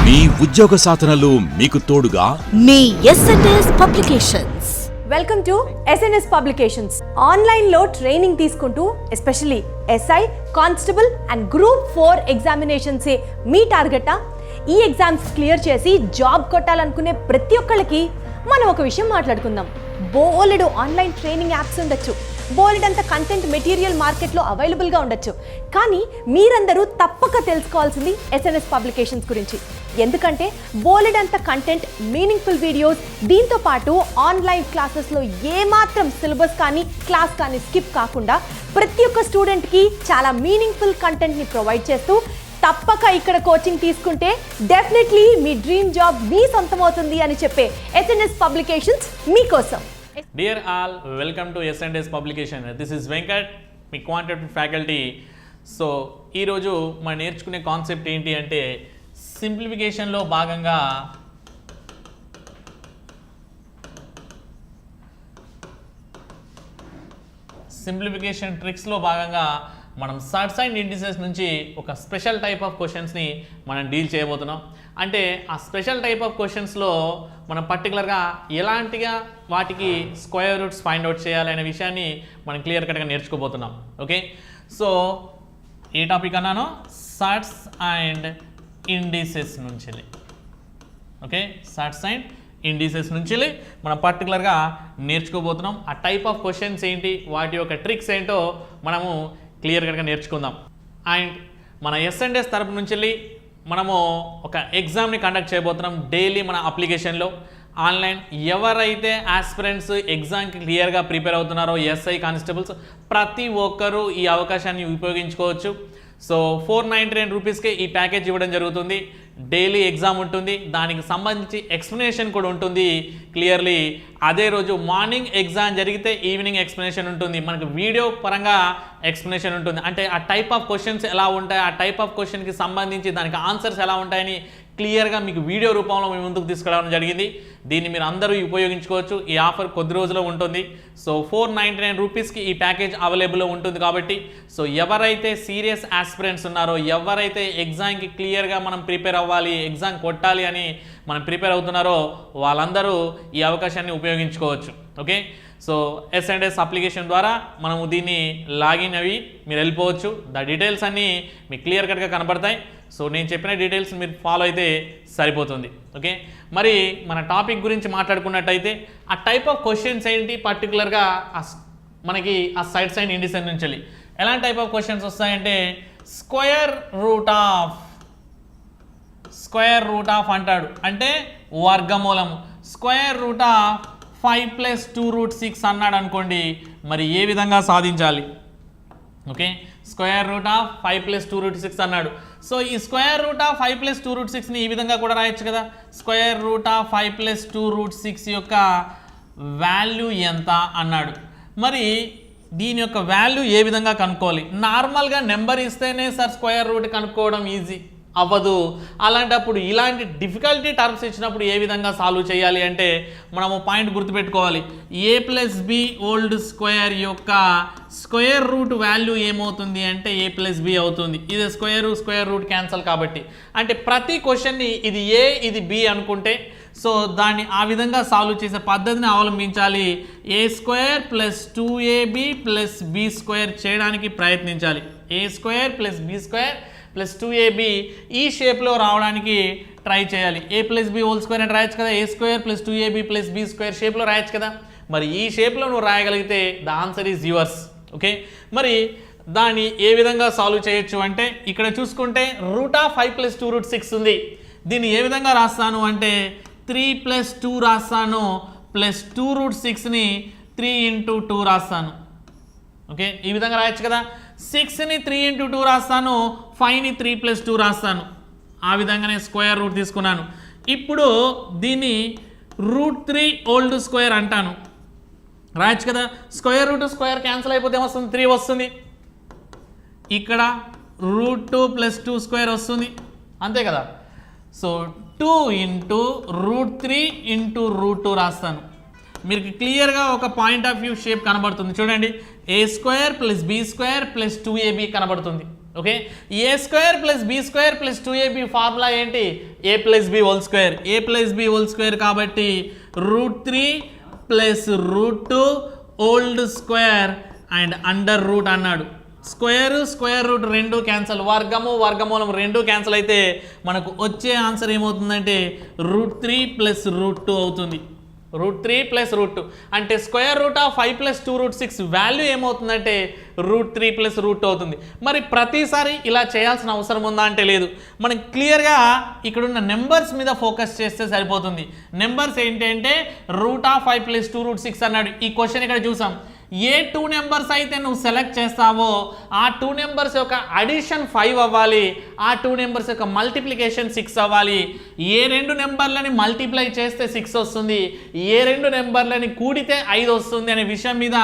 మీ ఉద్యోగ సాధనలో మీకు తోడుగా మీ SNS publications. Welcome to SNS publications. ఆన్లైన్లో ట్రైనింగ్ తీసుకుంటూ especially SI, constable and group 4 ఎగ్జామినేషన్సే మీ టార్గెటా? ఈ ఎగ్జామ్స్ క్లియర్ చేసి జాబ్ కొట్టాలనుకునే ప్రతి ఒక్కళ్ళకి మనం ఒక విషయం మాట్లాడుకుందాం. బోలెడు ఆన్లైన్ ట్రైనింగ్ యాప్స్ ఉండొచ్చు, బోలెడంత కంటెంట్ మెటీరియల్ మార్కెట్లో అవైలబుల్గా ఉండొచ్చు. కానీ మీరందరూ తప్పక తెలుసుకోవాల్సింది ఎస్ఎన్ఎస్ పబ్లికేషన్స్ గురించి. ఎందుకంటే బోలెడంత కంటెంట్, మీనింగ్ఫుల్ వీడియోస్, దీంతో పాటు ఆన్లైన్ క్లాసెస్లో ఏమాత్రం సిలబస్ కానీ క్లాస్ కానీ స్కిప్ కాకుండా ప్రతి ఒక్క స్టూడెంట్కి చాలా మీనింగ్ఫుల్ కంటెంట్ని ప్రొవైడ్ చేస్తూ తప్పక ఇక్కడ కోచింగ్ తీసుకుంటే డెఫినెట్లీ మీ డ్రీమ్ జాబ్ మీ సొంతమవుతుంది అని చెప్పే ఎస్ఎన్ఎస్ పబ్లికేషన్స్ మీకోసం. Dear all, welcome to S&S Publication. This is Venkat, me quantitative faculty. So ఈరోజు మనం నేర్చుకునే కాన్సెప్ట్ ఏంటి అంటే సింప్లిఫికేషన్లో భాగంగా సింప్లిఫికేషన్ ట్రిక్స్లో భాగంగా మనం సర్ట్స్ అండ్ ఇండిసెస్ నుంచి ఒక స్పెషల్ టైప్ ఆఫ్ క్వశ్చన్స్ని మనం డీల్ చేయబోతున్నాం. అంటే ఆ స్పెషల్ టైప్ ఆఫ్ క్వశ్చన్స్లో మనం పర్టికులర్గా ఎలాంటిగా వాటికి స్క్వేర్ రూట్స్ ఫైండ్ అవుట్ చేయాలనే విషయాన్ని మనం క్లియర్ కట్గా నేర్చుకోబోతున్నాం. ఓకే, సో ఏ టాపిక్ అన్నానో సర్ట్స్ అండ్ ఇండిసెస్ నుంచి. ఓకే, సర్ట్స్ అండ్ ఇండిసెస్ నుంచి మనం పర్టికులర్గా నేర్చుకోబోతున్నాం. ఆ టైప్ ఆఫ్ క్వశ్చన్స్ ఏంటి, వాటి యొక్క ట్రిక్స్ ఏంటో మనము క్లియర్ కట్గా నేర్చుకుందాం. అండ్ మన S&S తరపు నుంచి మనము ఒక ఎగ్జామ్ని కండక్ట్ చేయబోతున్నాం డైలీ మన అప్లికేషన్లో. ఆన్లైన్ ఎవరైతే ఆస్పిరెంట్స్ ఎగ్జామ్కి క్లియర్గా ప్రిపేర్ అవుతున్నారో ఎస్ఐ, కానిస్టేబుల్స్ ప్రతి ఒక్కరూ ఈ అవకాశాన్ని ఉపయోగించుకోవచ్చు. సో 499 రూపీస్కే ఈ ప్యాకేజ్ ఇవ్వడం జరుగుతుంది. డైలీ ఎగ్జామ్ ఉంటుంది, దానికి సంబంధించి ఎక్స్ప్లెనేషన్ కూడా ఉంటుంది క్లియర్లీ. అదే రోజు మార్నింగ్ ఎగ్జామ్ జరిగితే ఈవినింగ్ ఎక్స్ప్లెనేషన్ ఉంటుంది, మనకు వీడియో పరంగా ఎక్స్ప్లెనేషన్ ఉంటుంది. అంటే ఆ టైప్ ఆఫ్ క్వశ్చన్స్ ఎలా ఉంటాయి, ఆ టైప్ ఆఫ్ క్వశ్చన్కి సంబంధించి దానికి ఆన్సర్స్ ఎలా ఉంటాయని క్లియర్గా మీకు వీడియో రూపంలో మేము ముందుకు తీసుకురావడం జరిగింది. దీన్ని మీరు అందరూ ఉపయోగించుకోవచ్చు. ఈ ఆఫర్ కొద్ది రోజుల్లో ఉంటుంది. సో 499 రూపీస్కి ఈ ప్యాకేజ్ అవైలబుల్లో ఉంటుంది. కాబట్టి సో ఎవరైతే సీరియస్ ఆస్పిరెంట్స్ ఉన్నారో, ఎవరైతే ఎగ్జామ్కి క్లియర్గా మనం ప్రిపేర్ అవ్వాలి, ఎగ్జామ్ కొట్టాలి అని మనం ప్రిపేర్ అవుతున్నారో వాళ్ళందరూ ఈ అవకాశాన్ని ఉపయోగించుకోవచ్చు. ఓకే, సో S&S అప్లికేషన్ ద్వారా మనము దీన్ని లాగిన్ అవి మీరు వెళ్ళిపోవచ్చు. ద డీటెయిల్స్ అన్నీ మీకు క్లియర్ కట్గా కనబడతాయి. సో నేను చెప్పిన డీటెయిల్స్ మీరు ఫాలో అయితే సరిపోతుంది. ఓకే, మరి మన టాపిక్ గురించి మాట్లాడుకున్నట్టయితే ఆ టైప్ ఆఫ్ క్వశ్చన్స్ ఏంటి, పర్టికులర్గా మనకి ఆ సైడ్స్ అండ్ ఇండిసెస్ నుంచి ఎలాంటి టైప్ ఆఫ్ క్వశ్చన్స్ వస్తాయంటే స్క్వేర్ రూట్ ఆఫ్ అంటాడు, అంటే వర్గమూలము. స్క్వేర్ రూట్ ఆఫ్ 5 + 2 √6 అన్నాడు అనుకోండి, మరి ఏ విధంగా సాధించాలి? ఓకే, స్క్వేర్ రూట్ ఆఫ్ 5 + 2 √6 అన్నాడు. సో ఈ స్క్వేర్ రూట్ ఆఫ్ 5 + 2 √6ని ఈ విధంగా కూడా రాయొచ్చు కదా. స్క్వేర్ రూట్ ఆఫ్ 5 + 2 √6 యొక్క వాల్యూ ఎంత అన్నాడు. మరి దీని యొక్క వాల్యూ ఏ విధంగా కనుక్కోవాలి? నార్మల్గా నెంబర్ ఇస్తేనే సార్ స్క్వేర్ రూట్ కనుక్కోవడం ఈజీ అవ్వదు. అలాంటప్పుడు ఇలాంటి డిఫికల్టీ టర్మ్స్ ఇచ్చినప్పుడు ఏ విధంగా సాల్వ్ చేయాలి అంటే మనము పాయింట్ గుర్తుపెట్టుకోవాలి. a + b ఓల్డ్ స్క్వేర్ యొక్క స్క్వేర్ రూట్ వాల్యూ ఏమవుతుంది అంటే a + b అవుతుంది. ఇది స్క్వేర్ రూట్ క్యాన్సల్ కాబట్టి, అంటే ప్రతి క్వశ్చన్ని ఇది a ఇది b అనుకుంటే సో దాన్ని ఆ విధంగా సాల్వ్ చేసే పద్ధతిని అవలంబించాలి. a² + 2ab + b² చేయడానికి ప్రయత్నించాలి. a² + b² + 2ab ఈ షేప్లో రావడానికి ట్రై చేయాలి. a + b హోల్ స్క్వేర్ అని రాయొచ్చు కదా, a² + 2ab + b² షేప్లో రాయొచ్చు కదా. మరి ఈ షేప్లో నువ్వు రాయగలిగితే the answer is yours. Okay, మరి దాన్ని ఏ విధంగా సాల్వ్ చేయొచ్చు అంటే ఇక్కడ చూసుకుంటే రూట్ ఆఫ్ 5 + 2 √6 ఉంది. దీన్ని ఏ విధంగా రాస్తాను అంటే 3 + 2 రాస్తాను, ప్లస్ 2 √6ని 3 × 2 రాస్తాను. ఓకే, ఈ విధంగా రాయొచ్చు కదా. 6ని 3 × 2 రాస్తాను, 5ని 3 + 2 రాస్తాను. ఆ విధంగానే స్క్వేర్ రూట్ తీసుకున్నాను. ఇప్పుడు దీన్ని √3 ఓల్డ్ స్క్వేర్ అంటాను, రాయొచ్చు కదా. స్క్వేర్ రూట్ స్క్వేర్ క్యాన్సిల్ అయిపోతే ఏమొస్తుంది? 3 వస్తుంది. ఇక్కడ √2 + 2² వస్తుంది, అంతే కదా. సో 2 × √3 × √2 రాస్తాను. మీకు క్లియర్గా ఒక పాయింట్ ఆఫ్ వ్యూ షేప్ కనబడుతుంది చూడండి. a² + b² + 2ab కనబడుతుంది. Okay, A square plus B square plus 2ab formula ఏంటి? A plus B whole square. A plus B whole square కాబట్టి √3 plus √2 whole square and under root అన్నాడు. Square root రెండు cancel, వర్గమూలం రెండు cancel అయితే మనకు వచ్చే ఆన్సర్ ఏమవుతుందంటే √3 ప్లస్ √2 అవుతుంది. √3 ప్లస్ √2 అంటే √5 ప్లస్ 2√6 వాల్యూ ఏమవుతుందంటే √3 ప్లస్ √2 అవుతుంది. మరి ప్రతిసారి ఇలా చేయాల్సిన అవసరం ఉందా అంటే లేదు. మనం క్లియర్గా ఇక్కడున్న నెంబర్స్ మీద ఫోకస్ చేస్తే సరిపోతుంది. నెంబర్స్ ఏంటి అంటే √5 ప్లస్ 2√6 అన్నాడు. ఈ క్వశ్చన్ ఇక్కడ చూసాం. ఏ 2 నెంబర్స్ అయితే నువ్వు సెలెక్ట్ చేస్తావో ఆ 2 నెంబర్స్ యొక్క అడిషన్ 5 అవ్వాలి, ఆ 2 నెంబర్స్ యొక్క మల్టిప్లికేషన్ 6 అవ్వాలి. ఏ 2 నెంబర్లని మల్టిప్లై చేస్తే 6 వస్తుంది, ఏ 2 నెంబర్లని కూడితే 5 వస్తుంది అనే విషయం మీద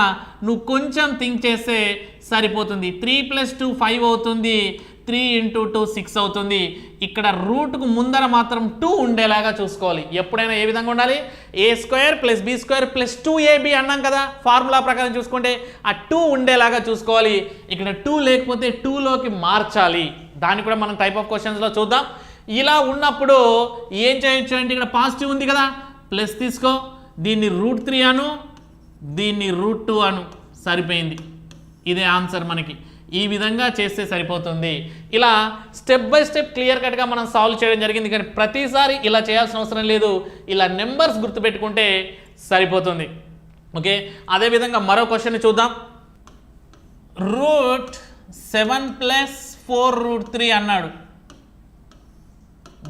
నువ్వు కొంచెం థింక్ చేస్తే సరిపోతుంది. 3 + 2 5 అవుతుంది, 3 × 2 6 అవుతుంది. ఇక్కడ రూట్కు ముందర మాత్రం 2 ఉండేలాగా చూసుకోవాలి. ఎప్పుడైనా ఏ విధంగా ఉండాలి? a² + b² + 2ab అన్నాం కదా, ఫార్ములా ప్రకారం చూసుకుంటే ఆ 2 ఉండేలాగా చూసుకోవాలి. ఇక్కడ 2 లేకపోతే 2లోకి మార్చాలి. దాన్ని కూడా మనం టైప్ ఆఫ్ క్వశ్చన్స్లో చూద్దాం. ఇలా ఉన్నప్పుడు ఏం చేయొచ్చు అంటే ఇక్కడ పాజిటివ్ ఉంది కదా, ప్లస్ తీసుకో, దీన్ని √3 అను, దీన్ని √2 అను, సరిపోయింది. ఇదే ఆన్సర్ మనకి. ఈ విధంగా చేస్తే సరిపోతుంది. ఇలా స్టెప్ బై స్టెప్ క్లియర్ కట్గా మనం సాల్వ్ చేయడం జరిగింది. కానీ ప్రతిసారి ఇలా చేయాల్సిన అవసరం లేదు. ఇలా నెంబర్స్ గుర్తుపెట్టుకుంటే సరిపోతుంది. ఓకే, అదేవిధంగా మరో క్వశ్చన్ చూద్దాం. √7 + 4√3 అన్నాడు.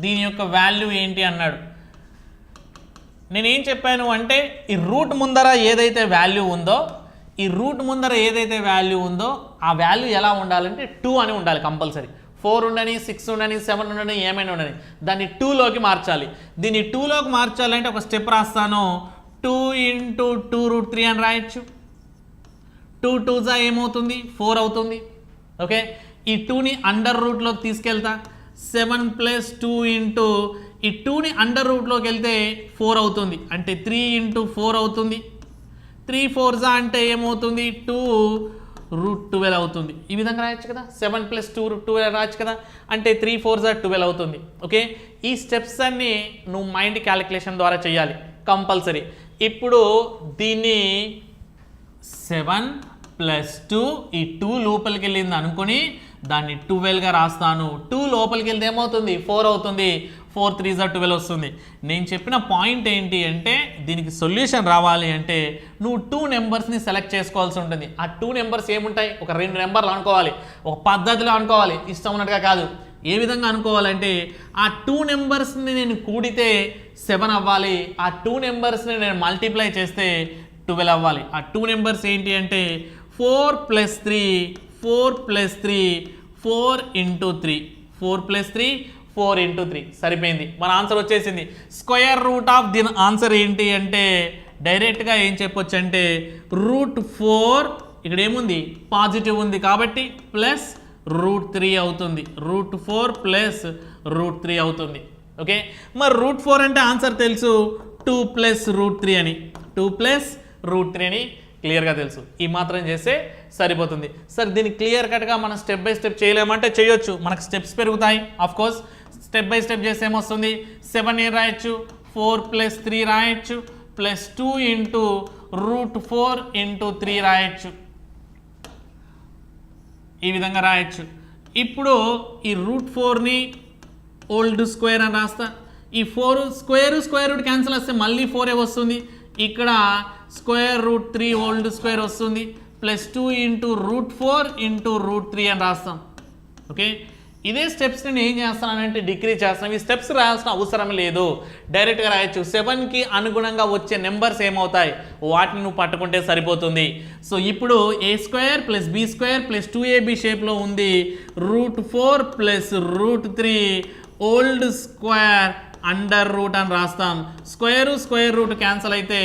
దీని యొక్క వాల్యూ ఏంటి అన్నాడు. నేనేం చెప్పాను అంటే ఈ రూట్ ముందర ఏదైతే వాల్యూ ఉందో, ఈ రూట్ ముందర ఏదైతే వాల్యూ ఉందో ఆ వాల్యూ ఎలా ఉండాలంటే 2 అని ఉండాలి కంపల్సరీ. 4 ఉండని, 6 ఉండని, 7 ఉండని, ఏమైనా ఉండని, దాన్ని 2లోకి మార్చాలి. దీన్ని 2లోకి మార్చాలంటే ఒక స్టెప్ రాస్తాను. 2 × 2√3 అని రాయొచ్చు. 2 2s ఏమవుతుంది? 4 అవుతుంది. ఓకే, ఈ 2ని అండర్ రూట్లోకి తీసుకెళ్తా. 7 + 2 ఈ 2ని అండర్ రూట్లోకి వెళ్తే 4 అవుతుంది, అంటే 3 × 4 అవుతుంది. 3 4s అంటే ఏమవుతుంది? 2√12 అవుతుంది. ఈ విధంగా రాయొచ్చు కదా. 7 + 2√12 రాయొచ్చు కదా, అంటే 3 4s 12 అవుతుంది. ఓకే, ఈ స్టెప్స్ అన్నీ నువ్వు మైండ్ క్యాలిక్యులేషన్ ద్వారా చేయాలి కంపల్సరీ. ఇప్పుడు దీన్ని 7 + 2 ఈ 2 లోపలికి వెళ్ళింది అనుకొని దాన్ని 12గా రాస్తాను. 2 లోపలికి వెళ్తే ఏమవుతుంది? 4 అవుతుంది. 4 3s 12 వస్తుంది. నేను చెప్పిన పాయింట్ ఏంటి అంటే దీనికి సొల్యూషన్ రావాలి అంటే నువ్వు 2 నెంబర్స్ని సెలెక్ట్ చేసుకోవాల్సి ఉంటుంది. ఆ 2 నెంబర్స్ ఏముంటాయి? ఒక 2 నెంబర్లు అనుకోవాలి, ఒక పద్ధతిలో అనుకోవాలి, ఇష్టం ఉన్నట్టుగా కాదు. ఏ విధంగా అనుకోవాలంటే ఆ 2 నెంబర్స్ని నేను కూడితే 7 అవ్వాలి, ఆ 2 నెంబర్స్ని నేను మల్టిప్లై చేస్తే 12 అవ్వాలి. ఆ 2 నెంబర్స్ ఏంటి అంటే 4 + 3 4 + 3 4 × 3 4 + 3 4 × 3 సరిపోయింది. మన ఆన్సర్ వచ్చేసింది. √, దీని ఆన్సర్ ఏంటి అంటే డైరెక్ట్గా ఏం చెప్పొచ్చు అంటే √4 ఇక్కడ ఏముంది? పాజిటివ్ ఉంది కాబట్టి ప్లస్ √3 అవుతుంది. √4 + √3 అవుతుంది. ఓకే, మరి √4 అంటే ఆన్సర్ తెలుసు, 2 + √3 అని, 2 + √3 అని క్లియర్గా తెలుసు. ఈ మాత్రం చేస్తే సరిపోతుంది. సార్ దీన్ని క్లియర్ కట్గా మనం స్టెప్ బై స్టెప్ చేయలేమంటే చేయొచ్చు, మనకు స్టెప్స్ పెరుగుతాయి. Of course step by step చేస్తే ఏమొస్తుంది? 7 ఏం రాయొచ్చు? 4 + 3 రాయొచ్చు, ప్లస్ 2 × √4 × 3 రాయొచ్చు. ఈ విధంగా రాయొచ్చు. ఇప్పుడు ఈ √4ని ఓల్డ్ స్క్వేర్ అని రాస్తా. ఈ 4 స్క్వేర్ రూట్ క్యాన్సిల్ వస్తే మళ్ళీ 4 వస్తుంది. ఇక్కడ √3 ఓల్డ్ స్క్వేర్ వస్తుంది, ప్లస్ 2 × √4 × √3 అని రాస్తాం. ఓకే, ఇదే స్టెప్స్ నేను ఏం చేస్తానంటే డిక్రీజ్ చేస్తాను. ఈ స్టెప్స్ రాయాల్సిన అవసరం లేదు, డైరెక్ట్గా రాయొచ్చు. 7కి అనుగుణంగా వచ్చే నెంబర్స్ ఏమవుతాయి వాటిని నువ్వు పట్టుకుంటే సరిపోతుంది. సో ఇప్పుడు a² + b² + 2ab షేప్లో ఉంది. √4 + √3 ఓల్డ్ స్క్వేర్ అండర్ రూట్ అని రాస్తాం. స్క్వేర్ రూట్ క్యాన్సల్ అయితే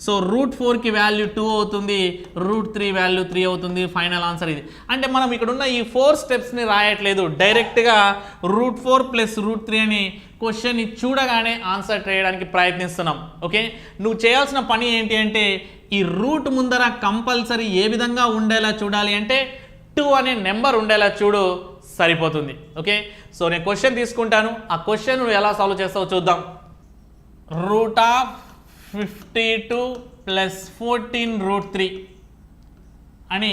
సో √4కి వాల్యూ 2 అవుతుంది, √3 వాల్యూ 3 అవుతుంది. ఫైనల్ ఆన్సర్ ఇది. అంటే మనం ఇక్కడ ఉన్న ఈ 4 స్టెప్స్ని రాయట్లేదు, డైరెక్ట్గా √4 + √3 అని క్వశ్చన్ని చూడగానే ఆన్సర్ చేయడానికి ప్రయత్నిస్తున్నాం. ఓకే, నువ్వు చేయాల్సిన పని ఏంటి అంటే ఈ రూట్ ముందర కంపల్సరీ ఏ విధంగా ఉండేలా చూడాలి అంటే 2 అనే నెంబర్ ఉండేలా చూడు, సరిపోతుంది. ఓకే, సో నేను క్వశ్చన్ తీసుకుంటాను, ఆ క్వశ్చన్ నువ్వు ఎలా సాల్వ్ చేస్తావో చూద్దాం. రూట్ ఆఫ్ 52 + 14√3 అని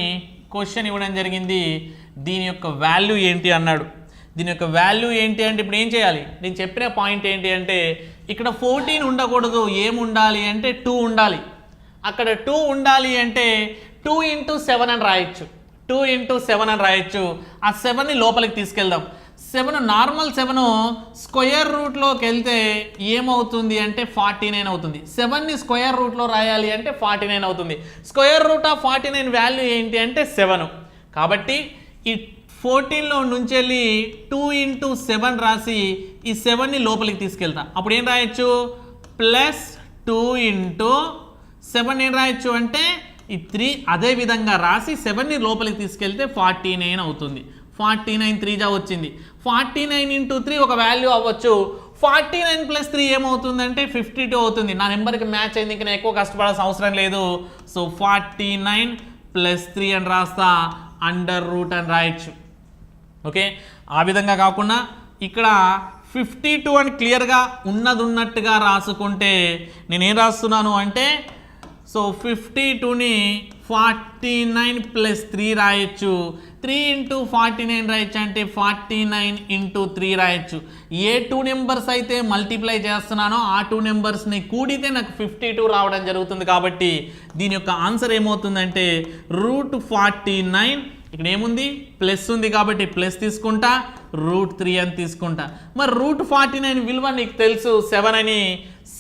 క్వశ్చన్ ఇవ్వడం జరిగింది. దీని యొక్క వాల్యూ ఏంటి అన్నాడు. దీని యొక్క వాల్యూ ఏంటి అంటే ఇప్పుడు ఏం చేయాలి, నేను చెప్పిన పాయింట్ ఏంటి అంటే ఇక్కడ 14 ఉండకూడదు, ఏముండాలి అంటే 2 ఉండాలి. అక్కడ 2 ఉండాలి అంటే 2 × 7 అని రాయొచ్చు, 2 × 7 అని రాయొచ్చు. ఆ 7ని లోపలికి తీసుకెళ్దాం. 7 నార్మల్ 7 స్క్వేర్ రూట్లోకి వెళ్తే ఏమవుతుంది అంటే 49 అవుతుంది. 7ని స్క్వేర్ రూట్లో రాయాలి అంటే 49 అవుతుంది. స్క్వేర్ రూట్ ఆఫ్ 49 వాల్యూ ఏంటి అంటే 7. కాబట్టి ఈ 14లో నుంచి వెళ్ళి 2 × 7 రాసి ఈ 7ని లోపలికి తీసుకెళ్తా. అప్పుడు ఏం రాయొచ్చు, +2 × 7 ఏం రాయొచ్చు అంటే ఈ 3. అదే విధంగా రాసి 7ని లోపలికి తీసుకెళ్తే 49 అవుతుంది. 49 3 జా వచ్చింది. 49 × 3 ఒక వాల్యూ అవ్వచ్చు. 49 + 3 ఏమవుతుందంటే 52 అవుతుంది. నా నెంబర్కి మ్యాచ్ అయింది, ఇంకా నేను ఎక్కువ కష్టపడాల్సిన అవసరం లేదు. సో 49 + 3 అని రాస్తా, √ అని రాయొచ్చు. ఓకే, ఆ విధంగా కాకుండా ఇక్కడ 52 అని క్లియర్గా ఉన్నట్టుగా రాసుకుంటే నేనేం రాస్తున్నాను అంటే సో 52ని 49 + 3 రాయొచ్చు. 3 × 49 రాయొచ్చు అంటే 49 × 3 రాయొచ్చు. ఏ 2 నెంబర్స్ అయితే మల్టిప్లై చేస్తున్నానో ఆ 2 నెంబర్స్ని కూడితే నాకు 52 రావడం జరుగుతుంది. కాబట్టి దీని యొక్క ఆన్సర్ ఏమవుతుందంటే √49. ఇక్కడ ఏముంది, ప్లస్ ఉంది కాబట్టి ప్లస్ తీసుకుంటా, √3 అని తీసుకుంటా. మరి √49 విలువ నీకు తెలుసు 7 అని,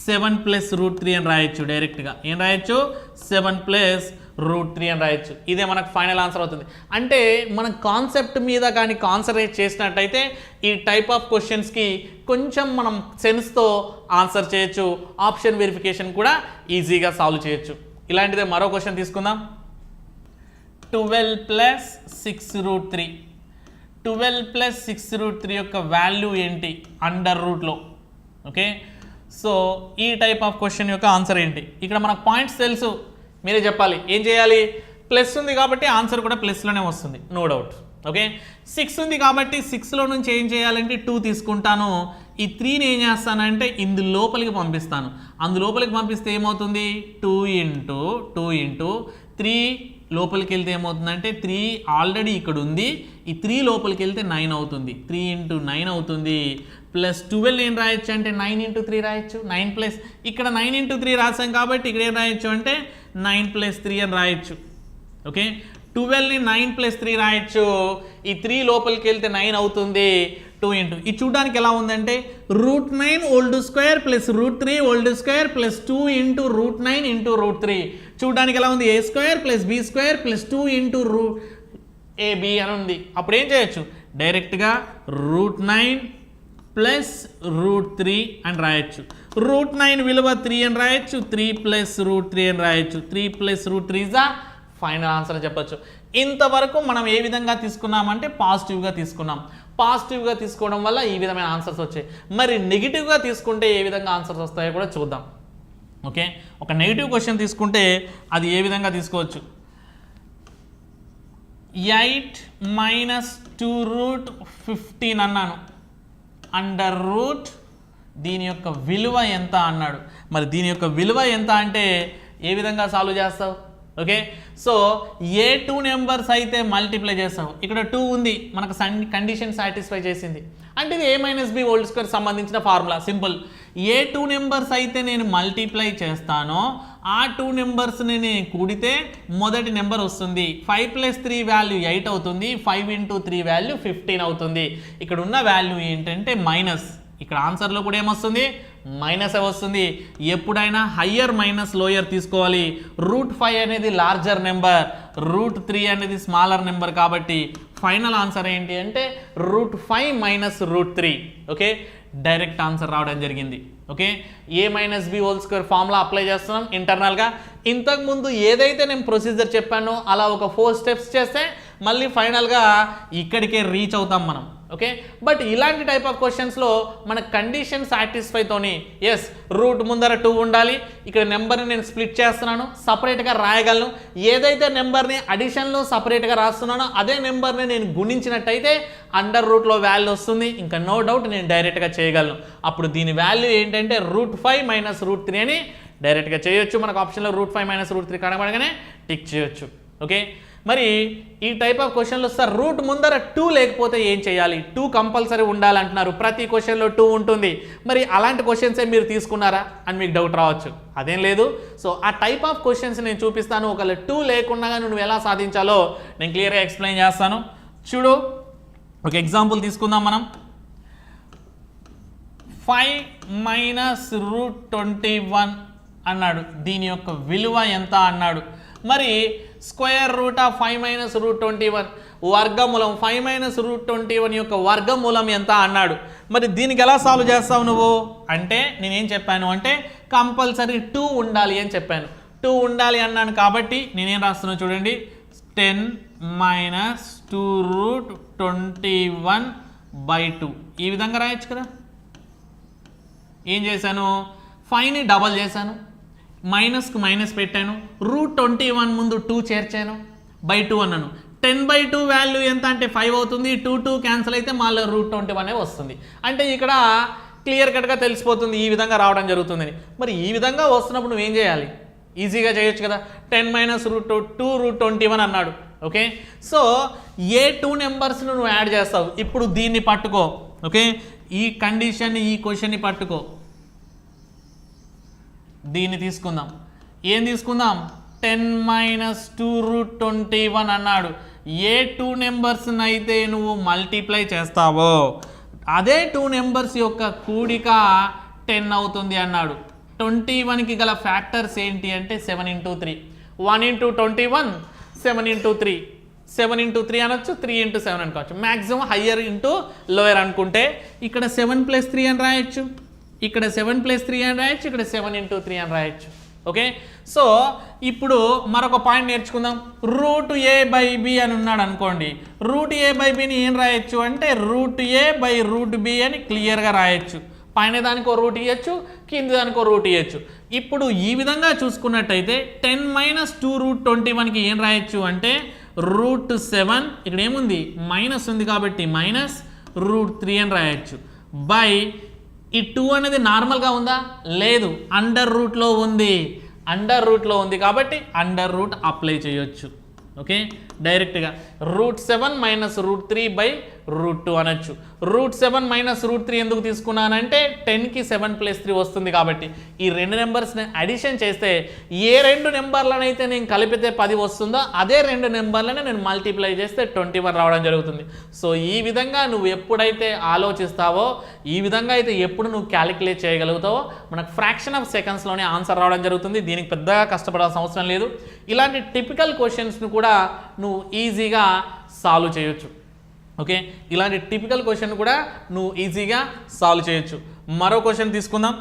7 + √3 అని రాయొచ్చు. డైరెక్ట్గా ఏం రాయొచ్చు, 7 + √3 అని రాయొచ్చు. ఇదే మనకు ఫైనల్ ఆన్సర్ అవుతుంది. అంటే మనం కాన్సెప్ట్ మీద కానీ కాన్సన్ట్రేట్ చేసినట్టయితే ఈ టైప్ ఆఫ్ క్వశ్చన్స్కి కొంచెం మనం సెన్స్తో ఆన్సర్ చేయొచ్చు. ఆప్షన్ వెరిఫికేషన్ కూడా ఈజీగా సాల్వ్ చేయొచ్చు. ఇలాంటిదే మరో క్వశ్చన్ తీసుకుందాం. 12 + 6√3. 12 + 6√3 యొక్క వాల్యూ ఏంటి √ ఓకే, సో ఈ టైప్ ఆఫ్ క్వశ్చన్ యొక్క ఆన్సర్ ఏంటి? ఇక్కడ మనకు పాయింట్స్ తెలుసు, మీరే చెప్పాలి. ఏం చేయాలి, ప్లస్ ఉంది కాబట్టి ఆన్సర్ కూడా ప్లస్లోనే వస్తుంది, నో డౌట్. ఓకే, 6 ఉంది కాబట్టి 6లో నుంచి ఏం చేయాలంటే 2 తీసుకుంటాను. ఈ 3ని ఏం చేస్తానంటే ఇందు లోపలికి పంపిస్తాను. అందులోపలికి పంపిస్తే ఏమవుతుంది, 2 × 2 × 3 లోపలికి వెళ్తే ఏమవుతుందంటే 3 ఆల్రెడీ ఇక్కడ ఉంది, ఈ 3 లోపలికి వెళ్తే 9 అవుతుంది. 3 × 9 అవుతుంది. +12 ఏం రాయొచ్చు అంటే 9 × 3 రాయొచ్చు. 9 ఇక్కడ 9 × 3 రాసాం కాబట్టి ఇక్కడ ఏం రాయొచ్చు అంటే 9 + 3 అని రాయొచ్చు. ఓకే, 12ని 9 + 3 రాయొచ్చు. ఈ 3 లోపలికి వెళ్తే 9 అవుతుంది. 2 × ఇది చూడడానికి ఎలా ఉందంటే √9 2 + √3 2 + 2 × √9 × √3 చూడడానికి ఎలా ఉంది, a² + b² + 2 × ab అని ఉంది. అప్పుడు ఏం చేయొచ్చు, డైరెక్ట్గా √9 + √3 అని రాయొచ్చు. √9 విలువ 3 అని రాయొచ్చు, 3 + √3 అని రాయొచ్చు. 3 + √3 ఇస్ ద ఫైనల్ ఆన్సర్ అని చెప్పొచ్చు. ఇంతవరకు మనం ఏ విధంగా తీసుకున్నామంటే పాజిటివ్గా తీసుకున్నాం. పాజిటివ్గా తీసుకోవడం వల్ల ఈ విధమైన ఆన్సర్స్ వచ్చాయి. మరి నెగిటివ్గా తీసుకుంటే ఏ విధంగా ఆన్సర్స్ వస్తాయో కూడా చూద్దాం. ఓకే, ఒక నెగిటివ్ క్వశ్చన్ తీసుకుంటే అది ఏ విధంగా తీసుకోవచ్చు. 8 - 2√15 అన్నాను, √ దీని యొక్క విలువ ఎంత అన్నాడు. మరి దీని యొక్క విలువ ఎంత అంటే ఏ విధంగా సాల్వ్ చేస్తావు? ఓకే, సో ఏ 2 నెంబర్స్ అయితే మల్టిప్లై చేస్తావు, ఇక్కడ 2 ఉంది, మనకు కండిషన్ సాటిస్ఫై చేసింది అంటే ఇది a - b² సంబంధించిన ఫార్ములా సింపుల్. ఏ 2 నెంబర్స్ అయితే నేను మల్టిప్లై చేస్తానో ఆ 2 నెంబర్స్ని నేను కూడితే మొదటి నెంబర్ వస్తుంది. 5 + 3 వాల్యూ 8 అవుతుంది. 5 × 3 వాల్యూ 15 అవుతుంది. ఇక్కడ ఉన్న వాల్యూ ఏంటంటే మైనస్. ఇక్కడ ఆన్సర్లో కూడా ఏమొస్తుంది, మైనస్ వస్తుంది. ఎప్పుడైనా హయ్యర్ మైనస్ లోయర్ తీసుకోవాలి. √5 అనేది లార్జర్ నెంబర్, √3 అనేది స్మాలర్ నెంబర్. కాబట్టి ఫైనల్ ఆన్సర్ ఏంటి అంటే √5 - √3. ఓకే, డైరెక్ట్ ఆన్సర్ రావడం జరిగింది. Okay, a - b² formula apply చేస్తున్నాం ఇంటర్నల్గా. ఇంతకుముందు ఏదైతే నేను ప్రొసీజర్ చెప్పానో అలా ఒక 4 స్టెప్స్ చేస్తే మళ్ళీ ఫైనల్గా ఇక్కడికే రీచ్ అవుతాం మనం. ఓకే, బట్ ఇలాంటి టైప్ ఆఫ్ క్వశ్చన్స్లో మన కండిషన్ సాటిస్ఫైతోని ఎస్ రూట్ ముందర 2 ఉండాలి, ఇక్కడ నెంబర్ని నేను స్ప్లిట్ చేస్తున్నాను, సపరేట్గా రాయగలను, ఏదైతే నెంబర్ని అడిషన్లో సపరేట్గా రాస్తున్నానో అదే నెంబర్ని నేను గుణించినట్టయితే అండర్ రూట్లో వాల్యూ వస్తుంది, ఇంకా నో డౌట్ నేను డైరెక్ట్గా చేయగలను. అప్పుడు దీని వాల్యూ ఏంటంటే √5 - √3 అని డైరెక్ట్గా చేయొచ్చు. మనకు ఆప్షన్లో √5 - √3 కనబడగానే టిక్ చేయొచ్చు. ఓకే, మరి ఈ టైప్ ఆఫ్ క్వశ్చన్లో సార్ రూట్ ముందర 2 లేకపోతే ఏం చేయాలి? 2 కంపల్సరీ ఉండాలంటున్నారు, ప్రతి క్వశ్చన్లో 2 ఉంటుంది. మరి అలాంటి క్వశ్చన్సే మీరు తీసుకున్నారా అని మీకు డౌట్ రావచ్చు. అదేం లేదు. సో ఆ టైప్ ఆఫ్ క్వశ్చన్స్ నేను చూపిస్తాను. ఒకవేళ 2 లేకుండా నువ్వు ఎలా సాధించాలో నేను క్లియర్గా ఎక్స్ప్లెయిన్ చేస్తాను. చూడు, ఒక ఎగ్జాంపుల్ తీసుకుందాం మనం. 5 - √21 అన్నాడు, దీని యొక్క విలువ ఎంత అన్నాడు. మరి √5 - √21 వర్గమూలం 5 - √21 యొక్క వర్గమూలం ఎంత అన్నాడు. మరి దీనికి ఎలా సాల్వ్ చేస్తావు నువ్వు అంటే నేనేం చెప్పాను అంటే కంపల్సరీ 2 ఉండాలి అని చెప్పాను. 2 ఉండాలి అన్నాను కాబట్టి నేనేం రాస్తున్నాను చూడండి, 10 - 2√21/2 ఈ విధంగా రాయొచ్చు కదా. ఏం చేశాను, 5ని డబల్ చేశాను, మైనస్కి మైనస్ పెట్టాను, √21 ముందు 2 చేర్చాను, /2 అన్నాను. 10/2 వాల్యూ ఎంత అంటే 5 అవుతుంది, 2 క్యాన్సిల్ అయితే మళ్ళీ √21 వస్తుంది. అంటే ఇక్కడ క్లియర్ కట్గా తెలిసిపోతుంది ఈ విధంగా రావడం జరుగుతుందని. మరి ఈ విధంగా వస్తున్నప్పుడు నువ్వేం చేయాలి? ఈజీగా చేయొచ్చు కదా. 10 - √2√21 అన్నాడు. ఓకే, సో ఏ 2 నెంబర్స్ను నువ్వు యాడ్ చేస్తావు? ఇప్పుడు దీన్ని పట్టుకో. ఓకే, ఈ కండిషన్ని ఈ క్వశ్చన్ని పట్టుకో, దీన్ని తీసుకుందాం. ఏం తీసుకుందాం? 10 - 2√21 అన్నాడు. ఏ 2 నెంబర్స్ని అయితే నువ్వు మల్టిప్లై చేస్తావో అదే 2 నెంబర్స్ యొక్క కూడిక 10 అవుతుంది అన్నాడు. 21కి గల ఫ్యాక్టర్స్ ఏంటి అంటే 7 × 3, 1 × 21, 7 × 3, 7 × 3 అనొచ్చు, 3 × 7 అనుకోవచ్చు. మ్యాక్సిమం హయ్యర్ ఇంటూ లోయర్ అనుకుంటే ఇక్కడ 7 + 3 అని రాయొచ్చు, ఇక్కడ 7 + 3 అని రాయొచ్చు, ఇక్కడ 7 × 3 అని రాయొచ్చు. ఓకే, సో ఇప్పుడు మరొక పాయింట్ నేర్చుకుందాం. √a/b అని ఉన్నాడు అనుకోండి, √a/bని ఏం రాయొచ్చు అంటే √a/√b అని క్లియర్గా రాయొచ్చు. పైన దానికో రూట్ ఇవ్వచ్చు, కింద దానికో రూట్ ఇవ్వచ్చు. ఇప్పుడు ఈ విధంగా చూసుకున్నట్టయితే 10 - 2√21కి ఏం రాయొచ్చు అంటే √7, ఇక్కడ ఏముంది మైనస్ ఉంది కాబట్టి -√3 అని రాయొచ్చు. బై ఈ 2 అనేది నార్మల్గా ఉందా? లేదు, అండర్ రూట్లో ఉంది. అండర్ రూట్లో ఉంది కాబట్టి అండర్ రూట్ అప్లై చేయొచ్చు. ఓకే, డైరెక్ట్గా √7 - √3/√2 అనొచ్చు. √7 - √3 ఎందుకు తీసుకున్నానంటే 10కి 7 + 3 వస్తుంది కాబట్టి ఈ 2 నెంబర్స్ని అడిషన్ చేస్తే ఏ 2 నెంబర్లనైతే నేను కలిపితే 10 వస్తుందో అదే 2 నెంబర్లని నేను మల్టిప్లై చేస్తే 21 రావడం జరుగుతుంది. సో ఈ విధంగా నువ్వు ఎప్పుడైతే ఆలోచిస్తావో, ఈ విధంగా అయితే ఎప్పుడు నువ్వు క్యాలిక్యులేట్ చేయగలుగుతావో మనకు ఫ్రాక్షన్ ఆఫ్ సెకండ్స్లోనే ఆన్సర్ రావడం జరుగుతుంది. దీనికి పెద్దగా కష్టపడాల్సిన అవసరం లేదు. ఇలాంటి టిపికల్ క్వశ్చన్స్ను కూడా నువ్వు ఈజీగా సాల్వ్ చేయొచ్చు. ఓకే, ఇలాంటి టిపికల్ క్వశ్చన్ కూడా నువ్వు ఈజీగా సాల్వ్ చేయొచ్చు. మరో క్వశ్చన్ తీసుకుందాం.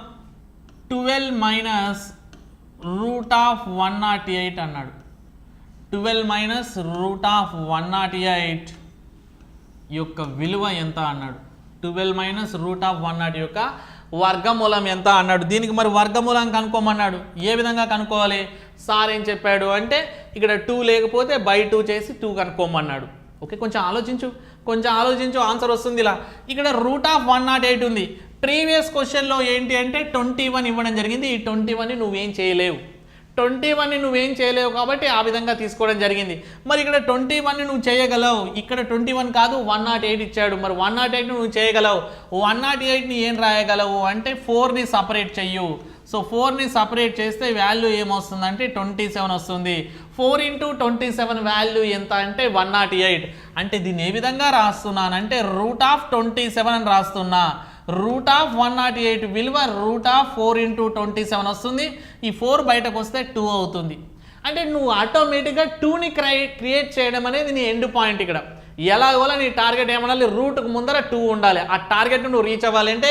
12 - √108 అన్నాడు. 12 - √108 యొక్క విలువ ఎంత అన్నాడు. 12 - √108 యొక్క వర్గమూలం ఎంత అన్నాడు. దీనికి మరి వర్గమూలం కనుక్కోమన్నాడు. ఏ విధంగా కనుక్కోవాలి? సార్ ఏం చెప్పాడు అంటే ఇక్కడ 2 లేకపోతే /2 చేసి 2 కనుక్కోమన్నాడు. ఓకే, కొంచెం ఆలోచించు, ఆన్సర్ వస్తుంది. ఇలా ఇక్కడ √108 ఉంది. ప్రీవియస్ క్వశ్చన్లో ఏంటి అంటే 21 ఇవ్వడం జరిగింది. ఈ 21ని నువ్వేం చేయలేవు కాబట్టి ఆ విధంగా తీసుకోవడం జరిగింది. మరి ఇక్కడ 21ని నువ్వు చేయగలవు, ఇక్కడ 21 కాదు 108 ఇచ్చాడు. మరి 108ని నువ్వు చేయగలవు. 108ని ఏం రాయగలవు అంటే 4ని సపరేట్ చెయ్యు. సో 4ని సపరేట్ చేస్తే వాల్యూ ఏమొస్తుందంటే 27 వస్తుంది. 4 × 27 వాల్యూ ఎంత అంటే 108. అంటే దీన్ని ఏ విధంగా రాస్తున్నానంటే √27 అని రాస్తున్నా. √108 విలువ √4 × 27 వస్తుంది. ఈ 4 బయటకు వస్తే 2 అవుతుంది. అంటే నువ్వు ఆటోమేటిక్గా 2ని క్రియేట్ చేయడం అనేది నీ ఎండ్ పాయింట్. ఇక్కడ ఎలాగోలా నీ టార్గెట్ ఏమనాలి, రూట్కు ముందర 2 ఉండాలి. ఆ టార్గెట్ నువ్వు రీచ్ అవ్వాలంటే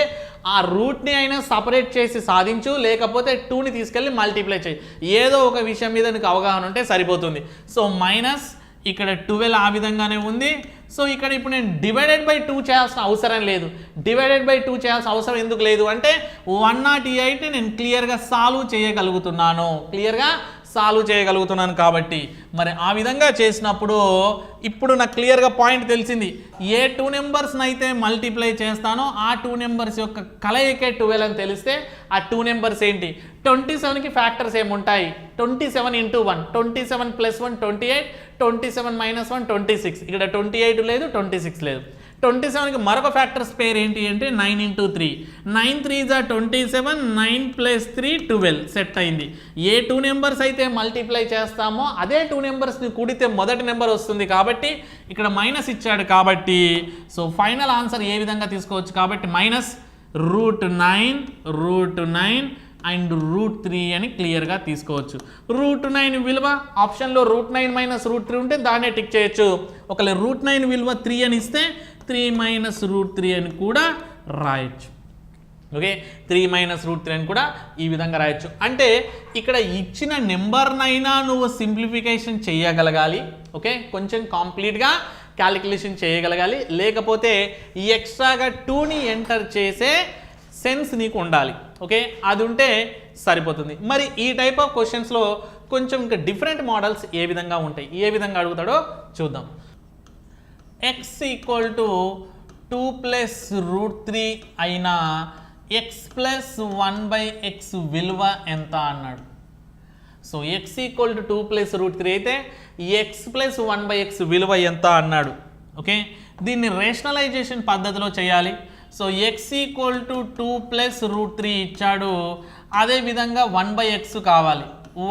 ఆ రూట్ని అయినా సపరేట్ చేసి సాధించు, లేకపోతే 2ని తీసుకెళ్ళి మల్టిప్లై చేయి. ఏదో ఒక విషయం మీద నీకు అవగాహన ఉంటే సరిపోతుంది. సో మైనస్ ఇక్కడ 12 ఆ విధంగానే ఉంది, సో ఇక్కడ ఇప్పుడు నేను డివైడెడ్ బై 2 చేయాల్సిన అవసరం లేదు. డివైడెడ్ బై 2 చేయాల్సిన అవసరం ఎందుకు లేదు అంటే 108 నేను క్లియర్గా సాల్వ్ చేయగలుగుతున్నాను కాబట్టి మరి ఆ విధంగా చేసినప్పుడు ఇప్పుడు నాకు క్లియర్గా పాయింట్ తెలిసింది. ఏ 2 నెంబర్స్ని అయితే మల్టిప్లై చేస్తానో ఆ 2 నెంబర్స్ యొక్క కలయికే 12 అని తెలిస్తే ఆ 2 నెంబర్స్ ఏంటి, 27కి ఫ్యాక్టర్స్ ఏముంటాయి, 27 × 1, 27 + 1 28, 27 - 1 26. ఇక్కడ 28 లేదు, 26 లేదు. 27కి మరొక ఫ్యాక్టర్స్ పేరు ఏంటి అంటే 9 × 3, 9 3s are 27, 9 + 3 12 సెట్ అయింది. ఏ 2 నెంబర్స్ అయితే మల్టిప్లై చేస్తామో అదే 2 నెంబర్స్ని కూడితే మొదటి నెంబర్ వస్తుంది కాబట్టి ఇక్కడ మైనస్ ఇచ్చాడు కాబట్టి సో ఫైనల్ ఆన్సర్ ఏ విధంగా తీసుకోవచ్చు కాబట్టి -√9 అండ్ √3 అని క్లియర్గా తీసుకోవచ్చు. √9 విలువ ఆప్షన్లో √9 - √3 ఉంటే దాన్నే టిక్ చేయొచ్చు. ఒకవేళ √9 విలువ 3 అని ఇస్తే 3 - √3 అని కూడా రాయొచ్చు. ఓకే, 3 - √3 అని కూడా ఈ విధంగా రాయొచ్చు. అంటే ఇక్కడ ఇచ్చిన నెంబర్నైనా నువ్వు సింప్లిఫికేషన్ చేయగలగాలి. ఓకే, కొంచెం కంప్లీట్గా క్యాలిక్యులేషన్ చేయగలగాలి, లేకపోతే ఈ ఎక్స్ట్రాగా 2ని ఎంటర్ చేసే సెన్స్ నీకు ఉండాలి. ఓకే, అది ఉంటే సరిపోతుంది. మరి ఈ టైప్ ఆఫ్ క్వశ్చన్స్లో కొంచెం ఇంకా డిఫరెంట్ మోడల్స్ ఏ విధంగా ఉంటాయి, ఏ విధంగా అడుగుతాడో చూద్దాం. x = 2 + √3 అయినా x + 1/x విలువ ఎంత అన్నాడు. సో x = 2 + √3 అయితే x + 1/x విలువ ఎంత అన్నాడు. ఓకే, దీన్ని రేషనలైజేషన్ పద్ధతిలో చేయాలి. సో x = 2 + √3 ఇచ్చాడు, అదేవిధంగా 1/x కావాలి.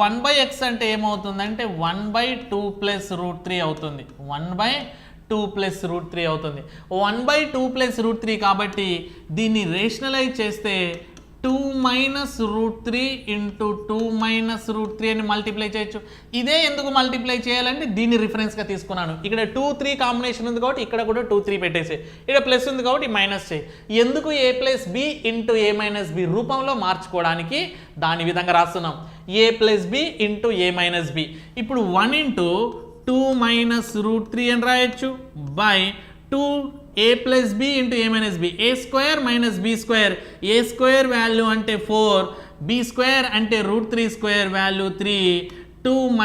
1/x అంటే ఏమవుతుందంటే 1/2 + √3 అవుతుంది. 1/2 + √3 అవుతుంది. 1/2 + √3 కాబట్టి దీన్ని రేషనలైజ్ చేస్తే 2 - √3 × 2 - √3 అని మల్టిప్లై చేయొచ్చు. ఇదే ఎందుకు మల్టిప్లై చేయాలంటే దీన్ని రిఫరెన్స్గా తీసుకున్నాను. ఇక్కడ 2 3 కాంబినేషన్ ఉంది కాబట్టి ఇక్కడ కూడా 2 3 పెట్టేసి, ఇక్కడ ప్లస్ ఉంది కాబట్టి మైనస్ చేయి. ఎందుకు a + b × a - b రూపంలో మార్చుకోవడానికి దాని విధంగా రాస్తున్నాం. a + b × a - b. ఇప్పుడు 1 × 2 - √3 అని రాయొచ్చు by 2 a + b × a - b. a² - b². a² value అంటే 4, b² అంటే √3² వాల్యూ 3, 2 -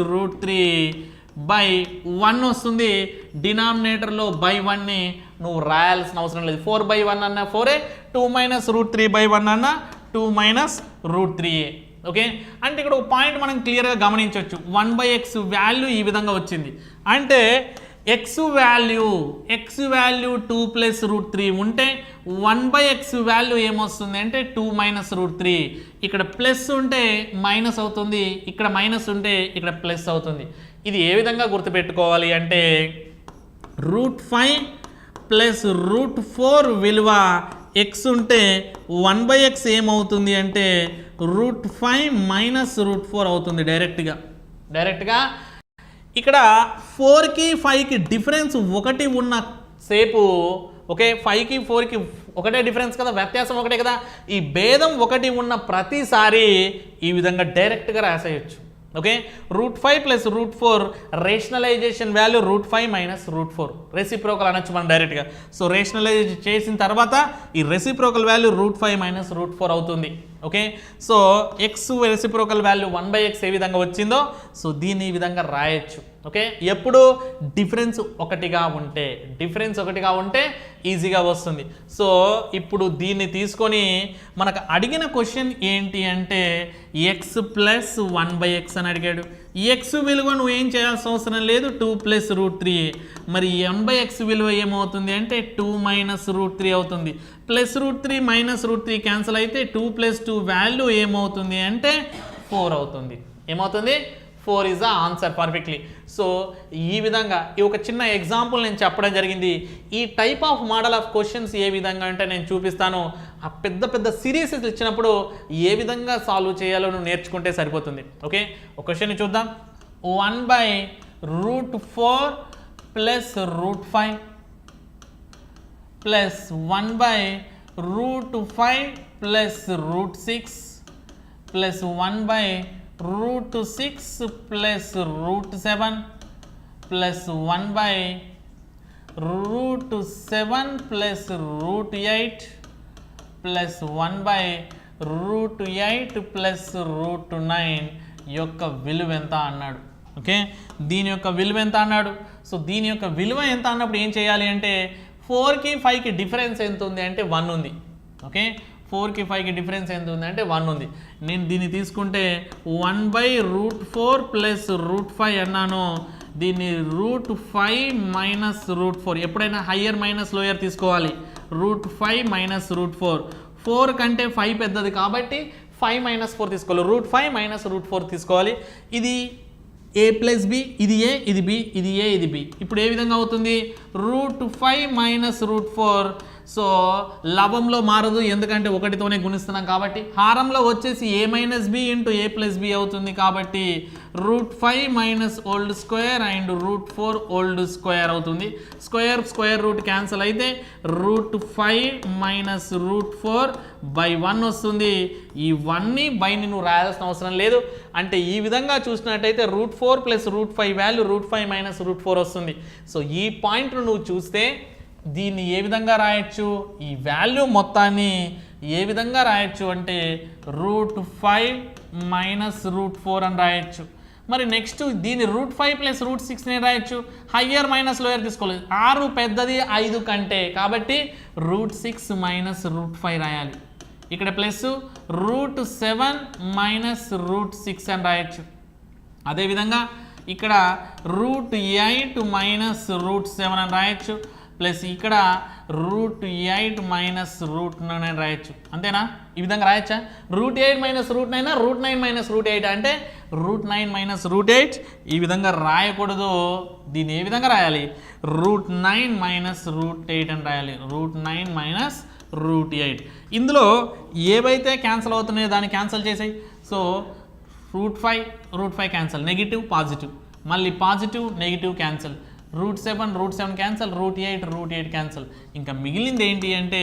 √3 బై 1 వస్తుంది. డినామినేటర్లో బై 1ని నువ్వు రాయాల్సిన అవసరం లేదు. 4/1 అన్న 4, 2 - √3/1 అన్న 2 - √3. ఓకే, అంటే ఇక్కడ ఒక పాయింట్ మనం క్లియర్గా గమనించవచ్చు. 1/x వాల్యూ ఈ విధంగా వచ్చింది అంటే x వాల్యూ 2 + √3 ఉంటే 1/x వాల్యూ ఏమొస్తుంది అంటే 2 - √3. ఇక్కడ ప్లస్ ఉంటే మైనస్ అవుతుంది, ఇక్కడ మైనస్ ఉంటే ఇక్కడ ప్లస్ అవుతుంది. ఇది ఏ విధంగా గుర్తుపెట్టుకోవాలి అంటే √5 + √4 విలువ x ఉంటే 1/x ఏమవుతుంది అంటే √5 - √4 అవుతుంది డైరెక్ట్గా. ఇక్కడ 4కి 5కి డిఫరెన్స్ 1 ఉన్న సేపు, ఓకే, 5కి 4కి ఒకటే డిఫరెన్స్ కదా, వ్యత్యాసం ఒకటే కదా. ఈ భేదం 1 ఉన్న ప్రతిసారి ఈ విధంగా డైరెక్ట్గా రాసేయచ్చు. ఓకే, √5 + √4 రేషనలైజేషన్ వాల్యూ √5 - √4 రెసిప్రోకల్ అనొచ్చు మనం డైరెక్ట్గా. సో రేషనలైజ్ చేసిన తర్వాత ఈ రెసిప్రోకల్ వాల్యూ √5 - √4 అవుతుంది. Okay, so x reciprocal value 1/x ఏ విధంగా వచ్చిందో సో దీన్ని ఈ విధంగా రాయొచ్చు. ఓకే, ఎప్పుడు డిఫరెన్స్ ఒకటిగా ఉంటే ఈజీగా వస్తుంది. సో ఇప్పుడు దీన్ని తీసుకొని మనకు అడిగిన క్వశ్చన్ ఏంటి అంటే x + 1/x అని అడిగాడు. x విలువ నువ్వు ఏం చేయాల్సిన అవసరం లేదు, 2 + √3. మరి 1/x విలువ ఏమవుతుంది అంటే 2 - √3 అవుతుంది. +√3 - √3 క్యాన్సిల్ అయితే 2 + 2 వాల్యూ ఏమవుతుంది అంటే 4 అవుతుంది. ఏమవుతుంది? 4 is the answer perfectly. So ఈ విధంగా ఈ ఒక చిన్న ఎగ్జాంపుల్ నేను చెప్పడం జరిగింది. ఈ type of model of questions ఏ విధంగా అంటే నేను చూపిస్తాను. ఆ పెద్ద సిరీస్ ఇచ్చినప్పుడు ఏ విధంగా సాల్వ్ చేయాలో నువ్వు నేర్చుకుంటే సరిపోతుంది. ఓకే, ఒక క్వశ్చన్ చూద్దాం. 1/√4 + √5 + 1/√5 + √6 + 1/√6 + √7 ప్లస్ 1/√7 ప్లస్ √8 ప్లస్ 1/√8 ప్లస్ √9 యొక్క విలువ ఎంత అన్నాడు. ఓకే, దీని యొక్క విలువ ఎంత అన్నాడు. సో దీని యొక్క విలువ ఎంత అన్నప్పుడు ఏం చేయాలి అంటే 4కి 5కి డిఫరెన్స్ ఎంత ఉంది అంటే 1 ఉంది. ఓకే, 4కి 5కి డిఫరెన్స్ ఎంత ఉంది అంటే 1 ఉంది. నేను దీన్ని తీసుకుంటే 1/√4 ప్లస్ √5 అన్నాను. దీన్ని √5 మైనస్ √4, ఎప్పుడైనా హయ్యర్ మైనస్ లోయర్ తీసుకోవాలి. √5 మైనస్ √4, 4 కంటే 5 పెద్దది కాబట్టి 5 మైనస్ 4 తీసుకోవాలి. √5 మైనస్ √4 తీసుకోవాలి. ఇది a ప్లస్ బి, ఇది ఏ, ఇది బి, ఇది ఏ, ఇది బి. ఇప్పుడు ఏ విధంగా అవుతుంది? √5 మైనస్ √4. సో లవంలో మారదు, ఎందుకంటే ఒకటితోనే గుణిస్తున్నాం కాబట్టి. హారంలో వచ్చేసి a minus B into a plus B అవుతుంది కాబట్టి √5 minus whole square and √4 whole square అవుతుంది. స్క్వేర్ రూట్ క్యాన్సిల్ అయితే √5 మైనస్ √4 బై 1 వస్తుంది. ఈ 1ని బైని నువ్వు రాయాల్సిన అవసరం లేదు. అంటే ఈ విధంగా చూసినట్టయితే √4 ప్లస్ √5 వాల్యూ √5 మైనస్ √4 వస్తుంది. సో ఈ పాయింట్ను నువ్వు చూస్తే దీన్ని ఏ విధంగా రాయొచ్చు? ఈ వాల్యూ మొత్తాన్ని ఏ విధంగా రాయొచ్చు అంటే √5 మైనస్ √4 అని రాయొచ్చు. మరి నెక్స్ట్ దీన్ని √5 ప్లస్ √6 నేను రాయొచ్చు. హయ్యర్ మైనస్ లోయర్ తీసుకోలేదు. 6 పెద్దది 5 కంటే కాబట్టి √6 మైనస్ √5 రాయాలి. ఇక్కడ ప్లస్ √7 మైనస్ √6 అని రాయొచ్చు. అదేవిధంగా ఇక్కడ √8 మైనస్ √7 అని రాయొచ్చు. ప్లస్ ఇక్కడ √8 మైనస్ √9 అని రాయొచ్చు. అంతేనా? ఈ విధంగా రాయొచ్చా? √8 మైనస్ √9, √9 మైనస్ √8 అంటే √9 మైనస్ √8. ఈ విధంగా రాయకూడదు. దీన్ని ఏ విధంగా రాయాలి? √9 మైనస్ √8 అని రాయాలి. √9 మైనస్ √8. ఇందులో ఏవైతే క్యాన్సిల్ అవుతున్నాయో దాన్ని క్యాన్సిల్ చేసాయి. సో √5 క్యాన్సిల్, నెగిటివ్ పాజిటివ్, మళ్ళీ positive negative cancel, √7 cancel, √8 cancel. ఇంకా మిగిలింది ఏంటి అంటే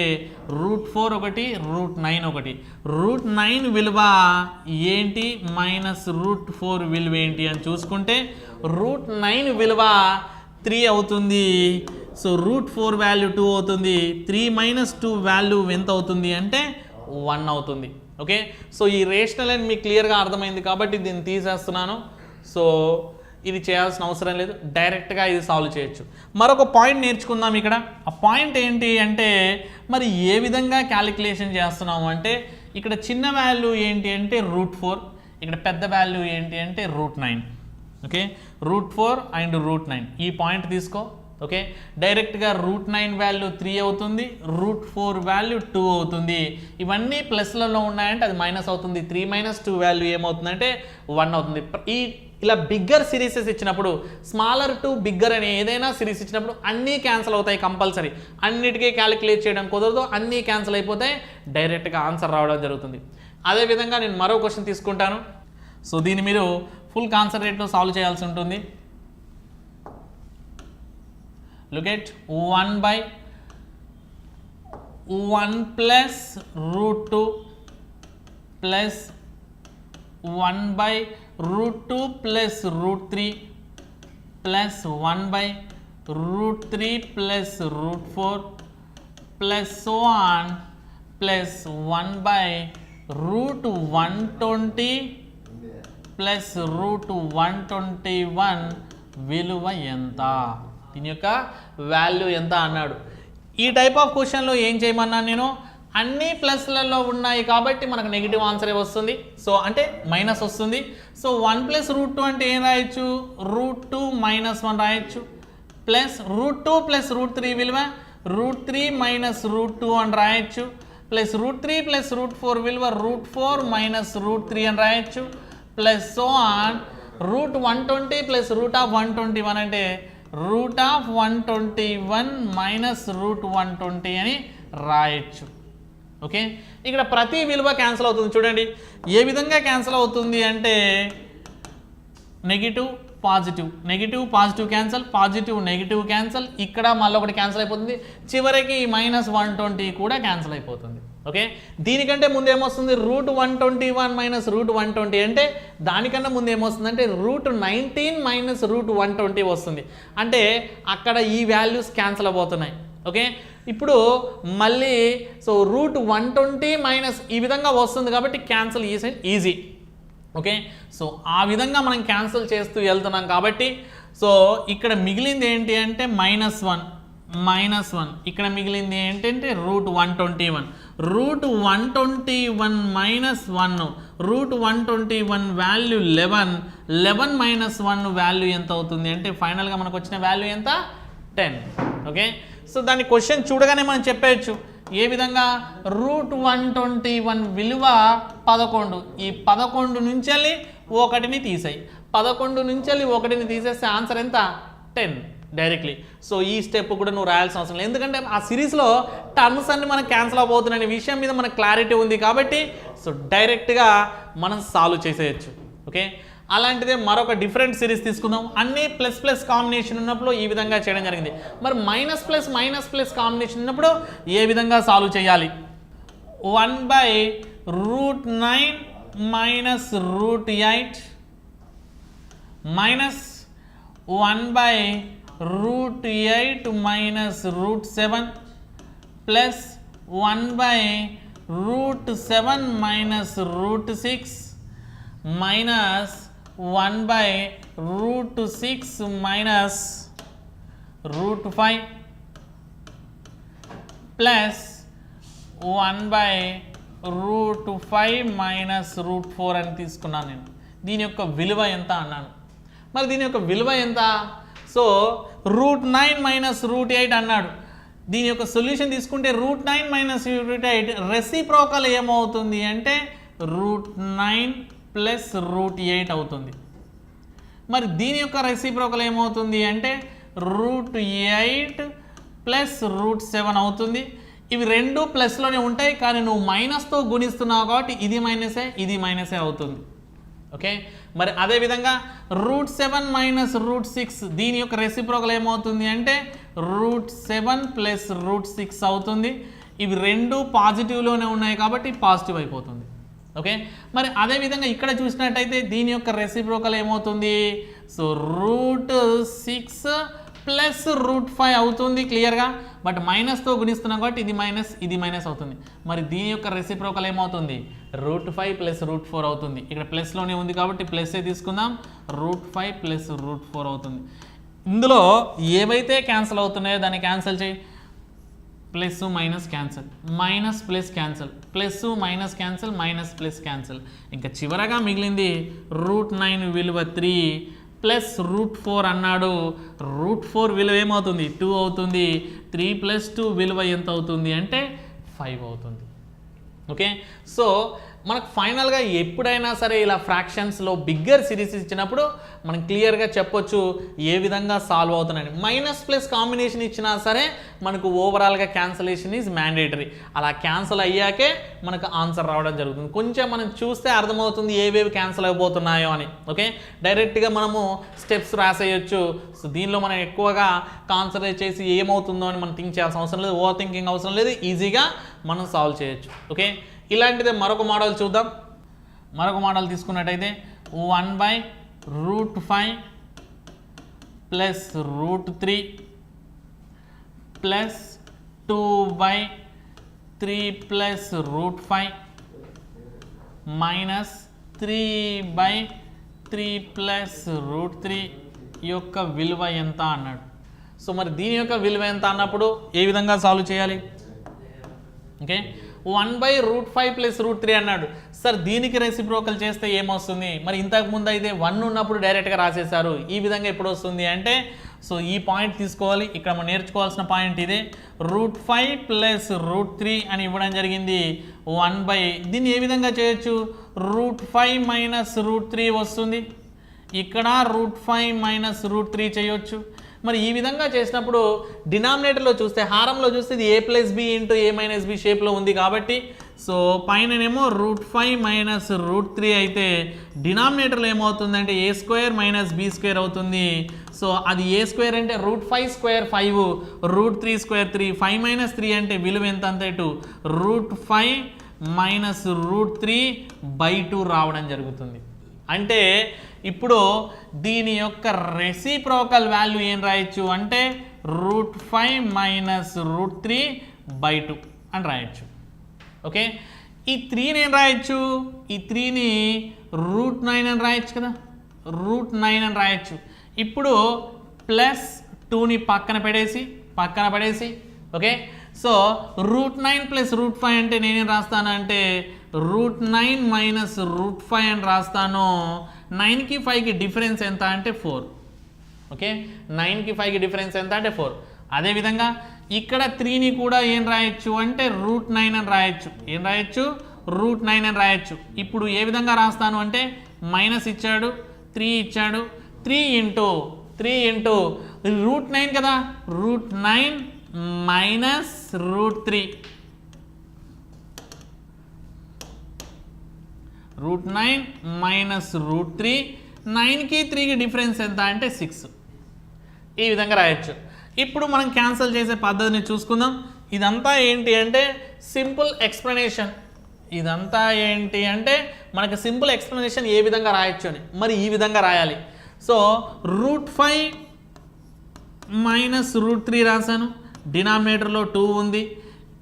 √4 ఒకటి, √9 ఒకటి. √9 విలువ ఏంటి మైనస్ √4 విలువ ఏంటి అని చూసుకుంటే √9 విలువ 3 అవుతుంది. సో √4 వాల్యూ 2 అవుతుంది. 3 మైనస్ 2 వాల్యూ ఎంత అవుతుంది అంటే 1 అవుతుంది. ఓకే, సో ఈ రేషనల్ అని మీకు క్లియర్గా అర్థమైంది కాబట్టి దీన్ని తీసేస్తున్నాను. సో ఇది చేయాల్సిన అవసరం లేదు, డైరెక్ట్గా ఇది సాల్వ్ చేయొచ్చు. మరొక పాయింట్ నేర్చుకుందాం ఇక్కడ. ఆ పాయింట్ ఏంటి అంటే మరి ఏ విధంగా క్యాలిక్యులేషన్ చేస్తున్నాము అంటే ఇక్కడ చిన్న వాల్యూ ఏంటి అంటే √4, ఇక్కడ పెద్ద వాల్యూ ఏంటి అంటే √9. ఓకే, √4 అండ్ √9 ఈ పాయింట్ తీసుకో. ఓకే, డైరెక్ట్గా √9 వాల్యూ 3 అవుతుంది, √4 వాల్యూ 2 అవుతుంది. ఇవన్నీ ప్లస్లలో ఉన్నాయంటే అది మైనస్ అవుతుంది. 3 మైనస్ 2 వాల్యూ ఏమవుతుందంటే 1 అవుతుంది. ఇలా బిగ్గర్ సిరీసెస్ ఇచ్చినప్పుడు స్మాలర్ టు బిగ్గర్ అనే ఏదైనా సిరీస్ ఇచ్చినప్పుడు అన్నీ క్యాన్సిల్ అవుతాయి కంపల్సరీ. అన్నిటికీ క్యాలిక్యులేట్ చేయడం కుదరదు, అన్నీ క్యాన్సిల్ అయిపోతాయి, డైరెక్ట్గా ఆన్సర్ రావడం జరుగుతుంది. అదేవిధంగా నేను మరో క్వశ్చన్ తీసుకుంటాను. సో దీన్ని మీరు ఫుల్ కాన్సన్ట్రేట్లో సాల్వ్ చేయాల్సి ఉంటుంది. Look at 1/1 plus √2 plus 1/√2 plus √3 plus 1/√3 plus √4 plus so on plus 1/√120 plus √121 విలువ ఎంత? దీని యొక్క వాల్యూ ఎంత అన్నాడు. ఈ టైప్ ఆఫ్ క్వశ్చన్లో ఏం చేయమన్నాను నేను? అన్ని ప్లస్లలో ఉన్నాయి కాబట్టి మనకు నెగిటివ్ ఆన్సరే వస్తుంది. సో అంటే మైనస్ వస్తుంది. సో 1 ప్లస్ √2 అంటే ఏం రాయొచ్చు? √2 మైనస్ 1 రాయొచ్చు. ప్లస్ √2 ప్లస్ √3 విలువ √3 మైనస్ √2 అని రాయొచ్చు. ప్లస్ √3 ప్లస్ √4 విలువ √4 మైనస్ √3 అని రాయొచ్చు. ప్లస్ సో ఆన్ √120 ప్లస్ √121 అంటే √121 మైనస్ √120 అని రాయొచ్చు. ఓకే, ఇక్కడ ప్రతి విలువ క్యాన్సిల్ అవుతుంది. చూడండి ఏ విధంగా క్యాన్సిల్ అవుతుంది అంటే negative positive negative positive cancel, positive negative cancel, ఇక్కడ మళ్ళీ ఒకటి క్యాన్సల్ అయిపోతుంది, చివరికి -120 కూడా క్యాన్సల్ అయిపోతుంది. ఓకే, దీనికంటే ముందు ఏమొస్తుంది √121 మైనస్ √120 అంటే దానికన్నా ముందు ఏమొస్తుందంటే √19 - √120 వస్తుంది. అంటే అక్కడ ఈ వాల్యూస్ క్యాన్సల్ అయిపోతున్నాయి. ఓకే, ఇప్పుడు మళ్ళీ సో √120 మైనస్ ఈ విధంగా వస్తుంది కాబట్టి క్యాన్సల్ ఈజీ. ఓకే, సో ఆ విధంగా మనం క్యాన్సిల్ చేస్తూ వెళ్తున్నాం కాబట్టి సో ఇక్కడ మిగిలింది ఏంటి అంటే -1 ఇక్కడ మిగిలింది ఏంటంటే √121 మైనస్ 1 √121 వాల్యూ 11 మైనస్ 1 వాల్యూ ఎంత అవుతుంది అంటే ఫైనల్గా మనకు వచ్చిన వాల్యూ ఎంత 10. ఓకే, సో దాని క్వశ్చన్ చూడగానే మనం చెప్పేయచ్చు ఏ విధంగా √121 విలువ 11, ఈ 11 నుంచి వెళ్ళి 1ని తీసేయి, 11 నుంచి వెళ్ళి 1ని తీసేస్తే ఆన్సర్ ఎంత 10 డైరెక్ట్లీ. సో ఈ స్టెప్ కూడా నువ్వు రాయాల్సిన అవసరం లేదు, ఎందుకంటే ఆ సిరీస్లో టర్మ్స్ అన్ని మనకు క్యాన్సిల్ అవబోతున్న విషయం మీద మనకు క్లారిటీ ఉంది కాబట్టి సో డైరెక్ట్గా మనం సాల్వ్ చేసేయచ్చు. ఓకే, అలాంటిదే మరొక డిఫరెంట్ సిరీస్ తీసుకుందాం. అన్ని ++ కాంబినేషన్ ఉన్నప్పుడు ఈ విధంగా చేయడం జరిగింది. మరి మైనస్ కాంబినేషన్ ఉన్నప్పుడు ఏ విధంగా సాల్వ్ చేయాలి? 1/√9 minus √8 minus 1/√8 minus √7 plus 1/√7 minus √6 minus 1/√6 minus √5 plus 1/√5 minus √4 అని తీసుకున్నాను నేను. దీని యొక్క విలువ ఎంత అన్నాను. మరి దీని యొక్క విలువ ఎంత? సో √9 మైనస్ √8 అన్నాడు. దీని యొక్క సొల్యూషన్ తీసుకుంటే √9 మైనస్ √8 రెసిప్రోకల్ ఏమవుతుంది అంటే √9 ప్లస్ √8 అవుతుంది. మరి దీని యొక్క రెసిప్రోకల్ ఏమవుతుంది అంటే √8 ప్లస్ √7 అవుతుంది. ఇవి రెండు ప్లస్లోనే ఉంటాయి, కానీ నువ్వు మైనస్తో గుణిస్తున్నావు కాబట్టి ఇది మైనసే ఇది మైనసే అవుతుంది. ఓకే, మరి అదేవిధంగా √7 మైనస్ √6 దీని యొక్క రెసిప్రోకల్ ఏమవుతుంది అంటే √7 ప్లస్ √6 అవుతుంది. ఇవి రెండు పాజిటివ్లోనే ఉన్నాయి కాబట్టి పాజిటివ్ అయిపోతుంది. ఓకే, మరి అదేవిధంగా ఇక్కడ చూసినట్టయితే దీని యొక్క రెసిప్రోకల్ ఏమవుతుంది? సో √6 ప్లస్ √5 అవుతుంది క్లియర్గా, బట్ మైనస్తో గుణిస్తున్నాం కాబట్టి ఇది మైనస్ అవుతుంది. మరి దీని యొక్క రెసిప్రోకల్ ఏమవుతుంది? √5 ప్లస్ √4 అవుతుంది. ఇక్కడ ప్లస్లోనే ఉంది కాబట్టి ప్లస్ఏ తీసుకుందాం, √5 ప్లస్ √4 అవుతుంది. ఇందులో ఏవైతే క్యాన్సిల్ అవుతున్నాయో దాన్ని క్యాన్సిల్ చేయి. Plus minus cancel, minus plus cancel, plus minus cancel, minus plus cancel. ఇంకా చివరగా మిగిలింది √9 విలువ 3 ప్లస్ √4 అన్నాడు. √4 విలువ ఏమవుతుంది? 2 అవుతుంది. 3 + 2 విలువ ఎంత అవుతుంది అంటే 5 అవుతుంది. ఓకే, సో మనకు ఫైనల్గా ఎప్పుడైనా సరే ఇలా ఫ్రాక్షన్స్లో బిగ్గర్ సిరీస్ ఇచ్చినప్పుడు మనం క్లియర్గా చెప్పొచ్చు ఏ విధంగా సాల్వ్ అవుతున్నాయి. మైనస్ కాంబినేషన్ ఇచ్చినా సరే మనకు ఓవరాల్గా క్యాన్సలేషన్ ఈజ్ మ్యాండేటరీ. అలా క్యాన్సిల్ అయ్యాకే మనకు ఆన్సర్ రావడం జరుగుతుంది. కొంచెం మనం చూస్తే అర్థమవుతుంది ఏవేవి క్యాన్సిల్ అయిపోతున్నాయో అని. ఓకే, డైరెక్ట్గా మనము స్టెప్స్ రాసేయచ్చు. సో దీనిలో మనం ఎక్కువగా కాన్సన్ట్రేట్ చేసి ఏమవుతుందో అని మనం థింక్ చేయాల్సిన అవసరం లేదు, ఓవర్ థింకింగ్ అవసరం లేదు, ఈజీగా మనం సాల్వ్ చేయొచ్చు. ఓకే, ఇలాంటిదే మరొక మోడల్ చూద్దాం. మరొక మోడల్ తీసుకున్నట్టయితే 1/√5 plus √3 plus 2/3 plus √5 minus 3/3 plus √3 యొక్క విలువ ఎంత అన్నాడు. సో మరి దీని యొక్క విలువ ఎంత అన్నప్పుడు ఏ విధంగా సాల్వ్ చేయాలి? ఓకే, 1/√5 ప్లస్ √3 అన్నాడు. సార్ దీనికి రెసిప్రోకల్ చేస్తే ఏమొస్తుంది? మరి ఇంతకుముందు అయితే 1 ఉన్నప్పుడు డైరెక్ట్గా రాసేశారు, ఈ విధంగా ఎప్పుడు వస్తుంది అంటే సో ఈ పాయింట్ తీసుకోవాలి. ఇక్కడ మనం నేర్చుకోవాల్సిన పాయింట్ ఇదే. √5 ప్లస్ √3 అని ఇవ్వడం జరిగింది. దీన్ని ఏ విధంగా చేయొచ్చు? √5 మైనస్ √3 వస్తుంది. ఇక్కడ √5 మైనస్ √3 చేయొచ్చు. మరి ఈ విధంగా చేసినప్పుడు డినామినేటర్లో చూస్తే, హారంలో చూస్తే ఇది a + b into a - b షేప్లో ఉంది కాబట్టి సో పైననేమో √5 మైనస్ √3 అయితే డినామినేటర్లో ఏమవుతుందంటే a square minus b square అవుతుంది. సో అది a స్క్వేర్ అంటే √5 స్క్వేర్ 5, √3 స్క్వేర్ 3, 5 మైనస్ 3 అంటే విలువ ఎంత అంత ఇటు √5 మైనస్ √3/2 రావడం జరుగుతుంది. అంటే ఇప్పుడు దీని యొక్క రెసిప్రోకల్ వాల్యూ ఏం రాయొచ్చు అంటే √5 మైనస్ √3/2 అని రాయొచ్చు. ఓకే, ఈ 3ని ఏం రాయొచ్చు, ఈ 3ని √9 అని రాయొచ్చు కదా, √9 అని రాయొచ్చు. ఇప్పుడు ప్లస్ 2ని పక్కన పడేసి ఓకే, సో √9 ప్లస్ √5 అంటే నేనేం రాస్తాను అంటే √9 మైనస్ √5 అని రాస్తాను. 9కి 5కి డిఫరెన్స్ ఎంత అంటే 4. ఓకే, 9కి 5కి డిఫరెన్స్ ఎంత అంటే 4. అదేవిధంగా ఇక్కడ 3ని కూడా ఏం రాయొచ్చు అంటే √9 అని రాయొచ్చు. ఏం రాయొచ్చు √9 అని రాయొచ్చు. ఇప్పుడు ఏ విధంగా రాస్తాను అంటే మైనస్ ఇచ్చాడు, 3 ఇచ్చాడు, 3 ఇంటూ √9 కదా, √9 మైనస్ √3, √9 మైనస్ √3, 9కి 3కి డిఫరెన్స్ ఎంత అంటే 6. ఈ విధంగా రాయొచ్చు. ఇప్పుడు మనం క్యాన్సిల్ చేసే పద్ధతిని చూసుకుందాం. ఇదంతా ఏంటి అంటే సింపుల్ ఎక్స్ప్లెనేషన్. ఇదంతా ఏంటి అంటే మనకి సింపుల్ ఎక్స్ప్లెనేషన్ ఏ విధంగా రాయొచ్చు అని. మరి ఈ విధంగా రాయాలి. సో √5 మైనస్ √3 రాశాను, డినామినేటర్లో 2 ఉంది,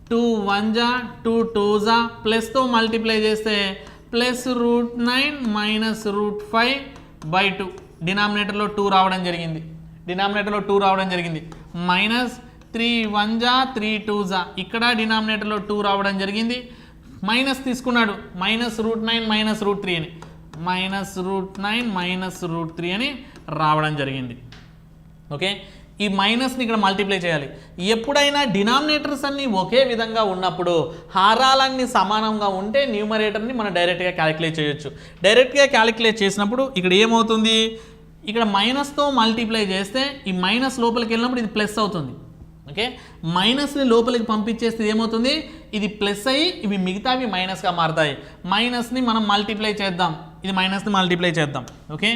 2 1 జా 2 2 జా ప్లస్తో మల్టిప్లై చేస్తే ప్లస్ √9 మైనస్ √5/2 డినామినేటర్లో 2 రావడం జరిగింది. మైనస్ 3 1 జా 3 2 జా ఇక్కడ డినామినేటర్లో 2 రావడం జరిగింది. మైనస్ తీసుకున్నాడు, మైనస్ √9 మైనస్ √3 అని, మైనస్ √9 మైనస్ √3 అని రావడం జరిగింది. ఓకే, ఈ మైనస్ని ఇక్కడ మల్టిప్లై చేయాలి. ఎప్పుడైనా డినామినేటర్స్ అన్నీ ఒకే విధంగా ఉన్నప్పుడు, హారాలన్నీ సమానంగా ఉంటే న్యూమరేటర్ని మనం డైరెక్ట్గా క్యాలిక్యులేట్ చేయొచ్చు. డైరెక్ట్గా క్యాలిక్యులేట్ చేసినప్పుడు ఇక్కడ ఏమవుతుంది, ఇక్కడ మైనస్తో మల్టిప్లై చేస్తే ఈ మైనస్ లోపలికి వెళ్ళినప్పుడు ఇది ప్లస్ అవుతుంది. ఓకే, మైనస్ని లోపలికి పంపించేస్తే ఏమవుతుంది, ఇది ప్లస్ అయ్యి ఇవి మిగతావి మైనస్గా మారుతాయి. మైనస్ని మనం మల్టిప్లై చేద్దాం, ఇది మైనస్ని మల్టిప్లై చేద్దాం. ఓకే,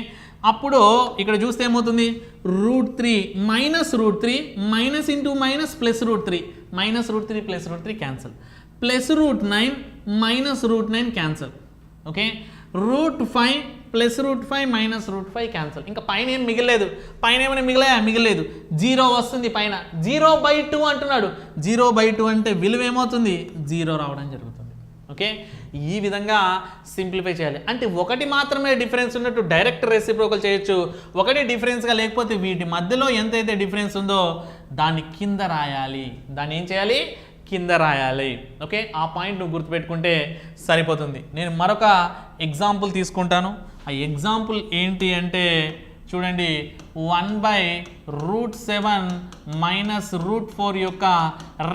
అప్పుడు ఇక్కడ చూస్తే ఏమవుతుంది √3 minus √3 minus into minus plus √3, minus √3 plus √3 cancel, plus √9 minus √9 cancel. Okay, √5 plus √5 minus √5 cancel. ఇంకా పైన ఏం మిగలేదు, పైన ఏమైనా మిగలేదు, 0 వస్తుంది పైన. 0/2 అంటున్నాడు, 0/2 అంటే విలువ ఏమవుతుంది 0 రావడం జరుగుతుంది. ఓకే, ఈ విధంగా సింప్లిఫై చేయాలి. అంటే ఒకటి మాత్రమే డిఫరెన్స్ ఉన్నట్టు డైరెక్ట్ రెసిప్రోకల్ చేయొచ్చు, ఒకటి డిఫరెన్స్గా లేకపోతే వీటి మధ్యలో ఎంతైతే డిఫరెన్స్ ఉందో దాన్ని కింద రాయాలి. దాన్ని ఏం చేయాలి, కింద రాయాలి. ఓకే, ఆ పాయింట్ నువ్వు గుర్తుపెట్టుకుంటే సరిపోతుంది. నేను మరొక ఎగ్జాంపుల్ తీసుకుంటాను. ఆ ఎగ్జాంపుల్ ఏంటి అంటే చూడండి, 1/√7 మైనస్ √4 యొక్క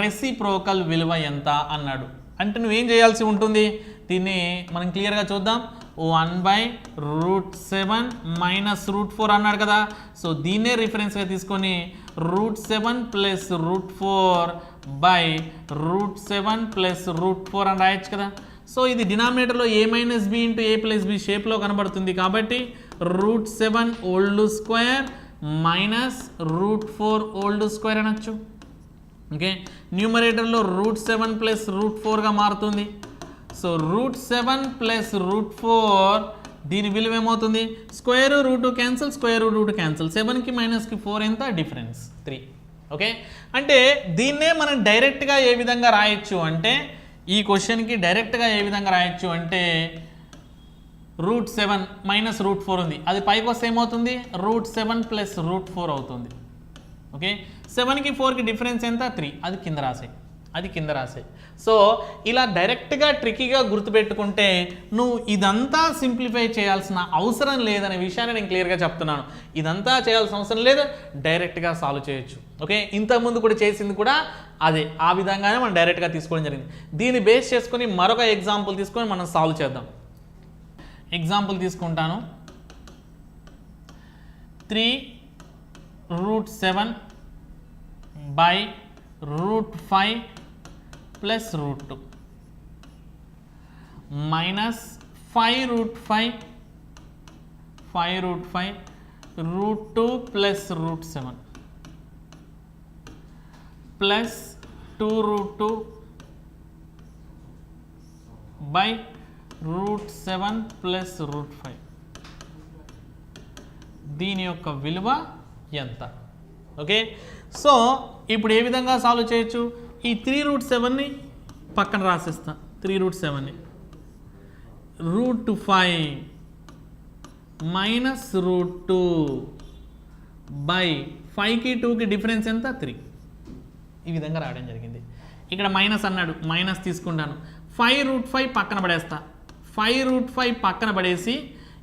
రెసిప్రోకల్ విలువ ఎంత అన్నాడు. అంటే నువ్వేం చేయాల్సి ఉంటుంది, దీన్ని మనం క్లియర్గా చూద్దాం. 1/√7 మైనస్ √4 అన్నాడు కదా, సో దీన్నే రిఫరెన్స్గా తీసుకొని √7 ప్లస్ √4/√7 ప్లస్ √4 అని రాయొచ్చు కదా. సో ఇది డినామినేటర్లో a minus b into a plus b షేప్లో కనబడుతుంది కాబట్టి √7 old square minus √4 whole square అనొచ్చు. ఓకే, న్యూమరేటర్లో √7 ప్లస్ √4గా మారుతుంది. సో √7 ప్లస్ √4 దీని విలువ ఏమవుతుంది, స్క్వేర్ √2 క్యాన్సల్, స్క్వేర్ √2 క్యాన్సల్, 7కి మైనస్కి 4 ఎంత డిఫరెన్స్ 3. ఓకే, అంటే దీన్నే మనం డైరెక్ట్గా ఏ విధంగా రాయొచ్చు అంటే, ఈ క్వశ్చన్కి డైరెక్ట్గా ఏ విధంగా రాయొచ్చు అంటే √7 మైనస్ √4 ఉంది, అది పైకి వస్తే ఏమవుతుంది √7 ప్లస్ √4 అవుతుంది. ఓకే, 7కి 4కి డిఫరెన్స్ ఎంత 3, అది కింద రాసే. సో ఇలా డైరెక్ట్గా ట్రికీగా గుర్తుపెట్టుకుంటే నువ్వు ఇదంతా సింప్లిఫై చేయాల్సిన అవసరం లేదనే విషయాన్ని నేను క్లియర్గా చెప్తున్నాను. ఇదంతా చేయాల్సిన అవసరం లేదు, డైరెక్ట్గా సాల్వ్ చేయొచ్చు. ఓకే, ఇంతకుముందు కూడా చేసింది కూడా అదే, ఆ విధంగానే మనం డైరెక్ట్గా తీసుకోవడం జరిగింది. దీన్ని బేస్ చేసుకొని మరొక ఎగ్జాంపుల్ తీసుకొని మనం సాల్వ్ చేద్దాం. ఎగ్జాంపుల్ తీసుకుంటాను. 3√7 by √5 plus √2. minus 5 root 5 root 5 root 2 plus root 7 plus 2 root 2 by root 7 plus root 5. దీని యొక్క విలువ ఎంత? ఓకే, సో ఇప్పుడు ఏ విధంగా సాల్వ్ చేయొచ్చు? ఈ 3 root 7ని పక్కన రాసేస్తా. 3 root 7ని root 5 minus root 2 by 5కి 2కి డిఫరెన్స్ ఎంత? 3. ఈ విధంగా రాయడం జరిగింది. ఇక్కడ మైనస్ అన్నాడు, మైనస్ తీసుకుంటాను. 5 root 5 పక్కన పడేస్తా. 5 root 5 పక్కన పడేసి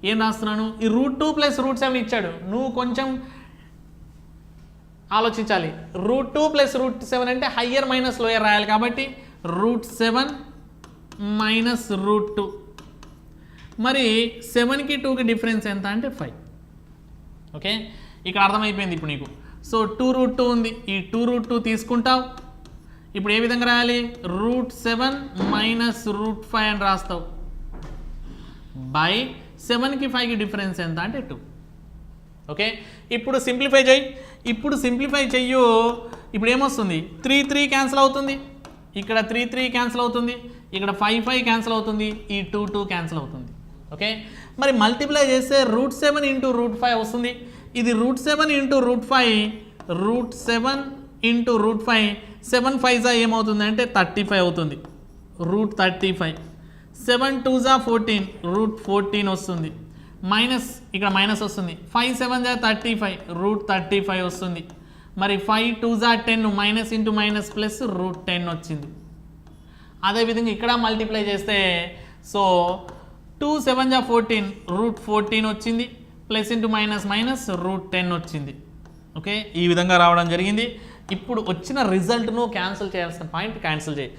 ఏం రాస్తున్నాను? ఈ root 2 plus root 7 ఇచ్చాడు. నువ్వు కొంచెం ఆలోచించాలి. root 2 plus root 7 అంటే హయ్యర్ మైనస్ లోయర్ రాయాలి కాబట్టి root 7 minus root 2. మరి 7కి 2కి డిఫరెన్స్ ఎంత అంటే 5. ఓకే, ఇక్కడ అర్థమైపోయింది ఇప్పుడు నీకు. సో 2 root 2 ఉంది, ఈ 2 root 2 తీసుకుంటావు. ఇప్పుడు ఏ విధంగా రాయాలి? root 7 minus root 5 అని రాస్తావు. బై 7కి 5కి డిఫరెన్స్ ఎంత అంటే 2. ఓకే, ఇప్పుడు సింప్లిఫై చేయి. ఇప్పుడు సింప్లిఫై చెయ్యు. ఇప్పుడు ఏమొస్తుంది? 3 3 క్యాన్సిల్ అవుతుంది, ఇక్కడ 3 3 క్యాన్సిల్ అవుతుంది, ఇక్కడ 5 5 క్యాన్సిల్ అవుతుంది, ఈ 2 2 క్యాన్సిల్ అవుతుంది. ఓకే, మరి మల్టిప్లై చేస్తే root 7 ఇంటూ root 5 వస్తుంది. ఇది root 7 into root 5, root 7 into root 5, 7 5 ఏమవుతుంది అంటే 35 అవుతుంది. root 35, 7 2 14, root 14 వస్తుంది. మైనస్ ఇక్కడ మైనస్ వస్తుంది. 5 7 35, root 35 వస్తుంది. మరి 5 2 10, minus into minus plus root 10 వచ్చింది. అదేవిధంగా ఇక్కడ మల్టిప్లై చేస్తే సో 2 7 14, root 14 వచ్చింది. Plus into minus minus root 10 వచ్చింది. ఓకే, ఈ విధంగా రావడం జరిగింది. ఇప్పుడు వచ్చిన రిజల్ట్ను క్యాన్సిల్ చేయాల్సిన పాయింట్ క్యాన్సిల్ చేయి.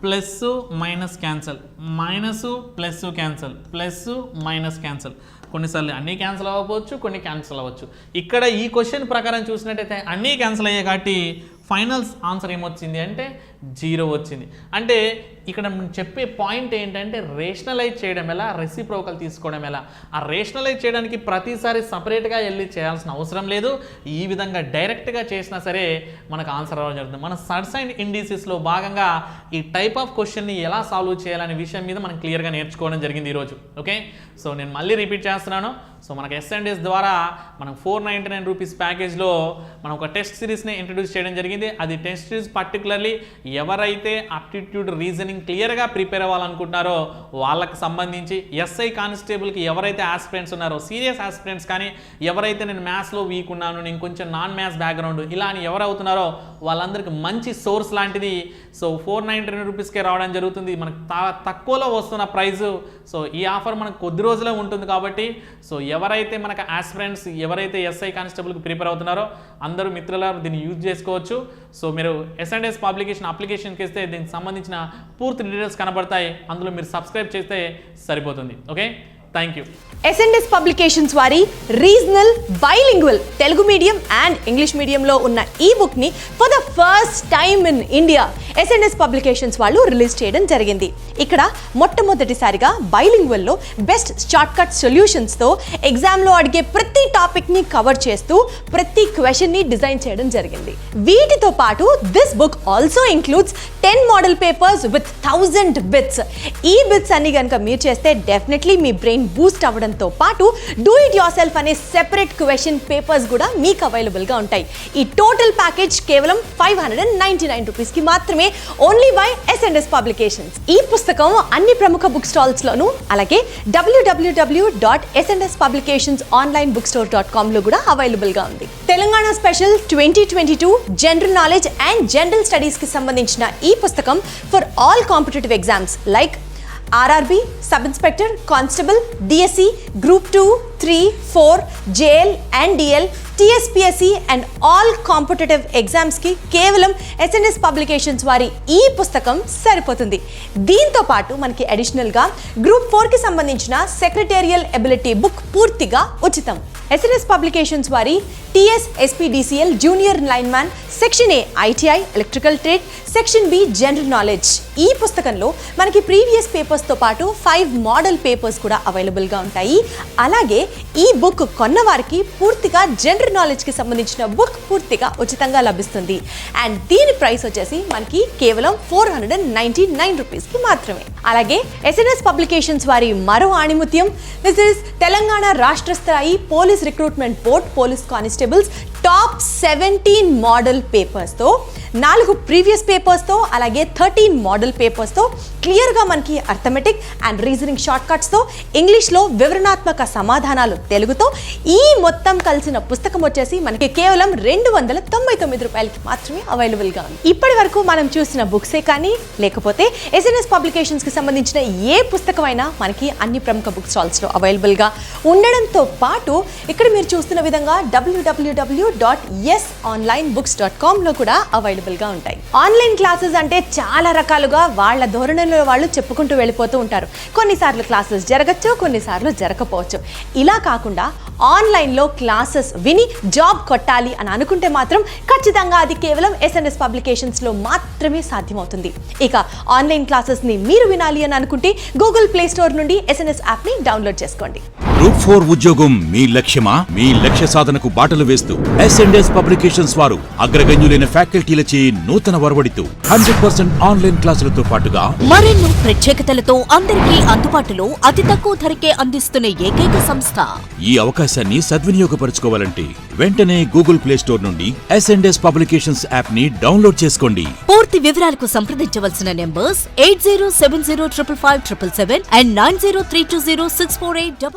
Plus minus cancel, minus plus cancel, plus minus cancel. కొన్నిసార్లు అన్నీ క్యాన్సిల్ అవ్వవచ్చు, కొన్ని క్యాన్సిల్ అవ్వచ్చు. ఇక్కడ ఈ క్వశ్చన్ ప్రకారం చూసినట్టయితే అన్నీ క్యాన్సిల్ అయ్యాయి కాబట్టి ఫైనల్ ఆన్సర్ ఏమొచ్చింది అంటే 0 వచ్చింది. అంటే ఇక్కడ చెప్పే పాయింట్ ఏంటంటే రేషనలైజ్ చేయడం ఎలా, రెసిప్రోకల్ తీసుకోవడం ఎలా. ఆ రేషనలైజ్ చేయడానికి ప్రతిసారి సపరేట్గా వెళ్ళి చేయాల్సిన అవసరం లేదు. ఈ విధంగా డైరెక్ట్గా చేసినా సరే మనకు ఆన్సర్ రావడం జరుగుతుంది. మన సర్స్ అండ్ ఇండిసెస్లో భాగంగా ఈ టైప్ ఆఫ్ క్వశ్చన్ని ఎలా సాల్వ్ చేయాలనే విషయం మీద మనం క్లియర్గా నేర్చుకోవడం జరిగింది ఈరోజు. ఓకే, సో నేను మళ్ళీ రిపీట్ చేస్తున్నాను. సో మనకు S&S ద్వారా మనం 499 రూపీస్ ప్యాకేజ్లో మనం ఒక టెస్ట్ సిరీస్ని ఇంట్రడ్యూస్ చేయడం జరిగింది. అది టెస్ట్ సిరీస్ పర్టికులర్లీ ఎవరైతే అప్టిట్యూడ్ రీజనింగ్ క్లియర్గా ప్రిపేర్ అవ్వాలనుకుంటున్నారో వాళ్ళకి సంబంధించి, SI కానిస్టేబుల్కి ఎవరైతే ఆస్పిరెంట్స్ ఉన్నారో, సీరియస్ ఆస్పిరెంట్స్ కానీ ఎవరైతే నేను మ్యాథ్స్లో వీక్ ఉన్నాను, నేను కొంచెం నాన్ మ్యాథ్స్ బ్యాక్గ్రౌండ్ ఇలా అని ఎవరు అవుతున్నారో వాళ్ళందరికీ మంచి సోర్స్ లాంటిది. సో 499 రూపీస్కే రావడం జరుగుతుంది. మనకు తక్కువలో వస్తున్న ప్రైజు. సో ఈ ఆఫర్ మనకు కొద్ది రోజులే ఉంటుంది కాబట్టి సో ఎవరైతే మనకు ఆస్పిరెంట్స్ ఎవరైతే SI కానిస్టేబుల్కి ప్రిపేర్ అవుతున్నారో అందరూ మిత్రులారు దీన్ని యూజ్ చేసుకోవచ్చు. సో మీరు S&S పబ్లికేషన్ అప్లికేషన్కి ఇస్తే దీనికి సంబంధించిన పూర్తి డీటెయిల్స్ కనబడతాయి. అందులో మీరు సబ్స్క్రైబ్ చేస్తే సరిపోతుంది. Okay, thank you. S&S publications వారి regional bilingual Telugu medium and English మీడియంలో ఉన్న ఈ బుక్ని for the first time in India S&S publications వాళ్ళు రిలీజ్ చేయడం జరిగింది. ఇక్కడ మొట్టమొదటిసారిగా బైలింగ్వల్లో బెస్ట్ షార్ట్ కట్ సొల్యూషన్స్తో ఎగ్జామ్లో అడిగే ప్రతి టాపిక్ని కవర్ చేస్తూ ప్రతి క్వశ్చన్ని డిజైన్ చేయడం జరిగింది. వీటితో పాటు this book also includes 10 model papers with 1000 bits. ఈ బిట్స్ అన్ని కనుక మీరు చేస్తే డెఫినెట్లీ మీ బ్రెయిన్ బూస్ట్ అవ్వడంతో పాటు డూ ఇట్ యువర్ సెల్ఫ్ అనే సెపరేట్ క్వశ్చన్ పేపర్స్ కూడా మీకు అవైలబుల్గా ఉంటాయి. ఈ టోటల్ ప్యాకేజ్ కేవలం 599 రూపీస్కి మాత్రమే, ఓన్లీ బై S&S పబ్లికేషన్స్. ఈ పుస్తకం అన్ని ప్రముఖ బుక్ స్టాల్స్లోను అలాగే www.snspublicationsonlinebookstore.com లో కూడా అవైలబుల్గా ఉంది. Telangana special 2022 general knowledge and general స్టడీస్కి సంబంధించిన ఈ పుస్తకం for all competitive exams like RRB, Sub Inspector, Constable, DSC, Group 2, 3, 4, JL and DL, TSPSC and all competitive ఎగ్జామ్స్కి కేవలం ఎస్ఎన్ఎస్ పబ్లికేషన్స్ వారి ఈ పుస్తకం సరిపోతుంది. దీంతో పాటు మనకి అడిషనల్గా గ్రూప్ 4కి సంబంధించిన సెక్రటేరియల్ ఎబిలిటీ బుక్ పూర్తిగా ఉచితం. ఎస్ఎన్ఎస్ పబ్లికేషన్స్ వారి TS SPDCL junior lineman, section A ITI electrical trade, section B general knowledge. ఈ పుస్తకంలో మనకి ప్రీవియస్ పేపర్స్తో పాటు 5 మోడల్ పేపర్స్ కూడా అవైలబుల్గా ఉంటాయి. అలాగే ఈ బుక్ కొన్న వారికి పూర్తిగా జనరల్ నాలెడ్జ్కి సంబంధించిన బుక్ పూర్తిగా ఉచితంగా లభిస్తుంది. అండ్ దీని ప్రైస్ వచ్చేసి మనకి కేవలం 499 రూపీస్కి మాత్రమే. అలాగే ఎస్ఎన్ఎస్ పబ్లికేషన్స్ వారి మరో ఆణిముత్యం, దిస్ ఇస్ తెలంగాణ రాష్ట్ర స్థాయి police recruitment board police constables top 17 model పేపర్స్తో, 4 ప్రీవియస్ పేపర్స్తో, అలాగే 13 మోడల్ పేపర్స్తో క్లియర్గా మనకి అర్థమెటిక్ అండ్ రీజనింగ్ షార్ట్ కట్స్తో, ఇంగ్లీష్లో వివరణాత్మక సమాధానాలు తెలుగుతో ఈ మొత్తం కలిసిన పుస్తకం వచ్చేసి మనకి కేవలం 299 రూపాయలకి మాత్రమే అవైలబుల్గా ఉంది. ఇప్పటి వరకు మనం చూసిన బుక్సే కానీ లేకపోతే ఎస్ఎన్ఎస్ పబ్లికేషన్స్కి సంబంధించిన ఏ పుస్తకమైనా మనకి అన్ని ప్రముఖ బుక్ స్టాల్స్లో అవైలబుల్గా ఉండడంతో పాటు ఇక్కడ మీరు చూస్తున్న విధంగా www.yesonlinebooks.com లో కూడా అవైలబుల్గా ఉంటాయి. ఆన్లైన్ క్లాసెస్ అంటే చాలా రకాలుగా వాళ్ళ ధోరణిలో వాళ్ళు చెప్పుకుంటూ వెళ్ళిపోతూ ఉంటారు. కొన్నిసార్లు క్లాసెస్ జరగచ్చు, కొన్నిసార్లు జరగకపోవచ్చు. ఇలా కాకుండా ఆన్లైన్లో క్లాసెస్ విని జాబ్ కొట్టాలి అని అనుకుంటే మాత్రం ఖచ్చితంగా అది కేవలం ఎస్ఎన్ఎస్ పబ్లికేషన్స్లో మాత్రమే సాధ్యమవుతుంది. ఇక ఆన్లైన్ క్లాసెస్ని మీరు వినాలి అని అనుకుంటే గూగుల్ ప్లే స్టోర్ నుండి ఎస్ఎన్ఎస్ యాప్ని డౌన్లోడ్ చేసుకోండి. గ్రూప్ 4 ఉద్యోగం మీ లక్ష్యమా? మీ లక్ష్య సాధనకు బాటలు వేస్తూ ఎస్ఎన్ఎస్ పబ్లికేషన్స్ వారు అగ్రగణ్యులైన ఫ్యాకల్టీలచే నూతన వరవడితో 100% ఆన్లైన్ క్లాసులతో పాటుగా మరెన్నో ప్రత్యేకతలతో అందరికీ అందుబాటులో అతి తక్కువ ధరకే అందిస్తున్న ఏకైక సంస్థ. ఈ అవకాశాన్ని సద్వినియోగపరచుకోవాలంటే వెంటనే గూగుల్ ప్లే స్టోర్ నుండి ఎస్ఎన్ఎస్ పబ్లికేషన్స్ యాప్ ని డౌన్లోడ్ చేసుకోండి. పూర్తి వివరాలకు సంప్రదించవలసిన నెంబర్స్ 8070555577 అండ్ 90320648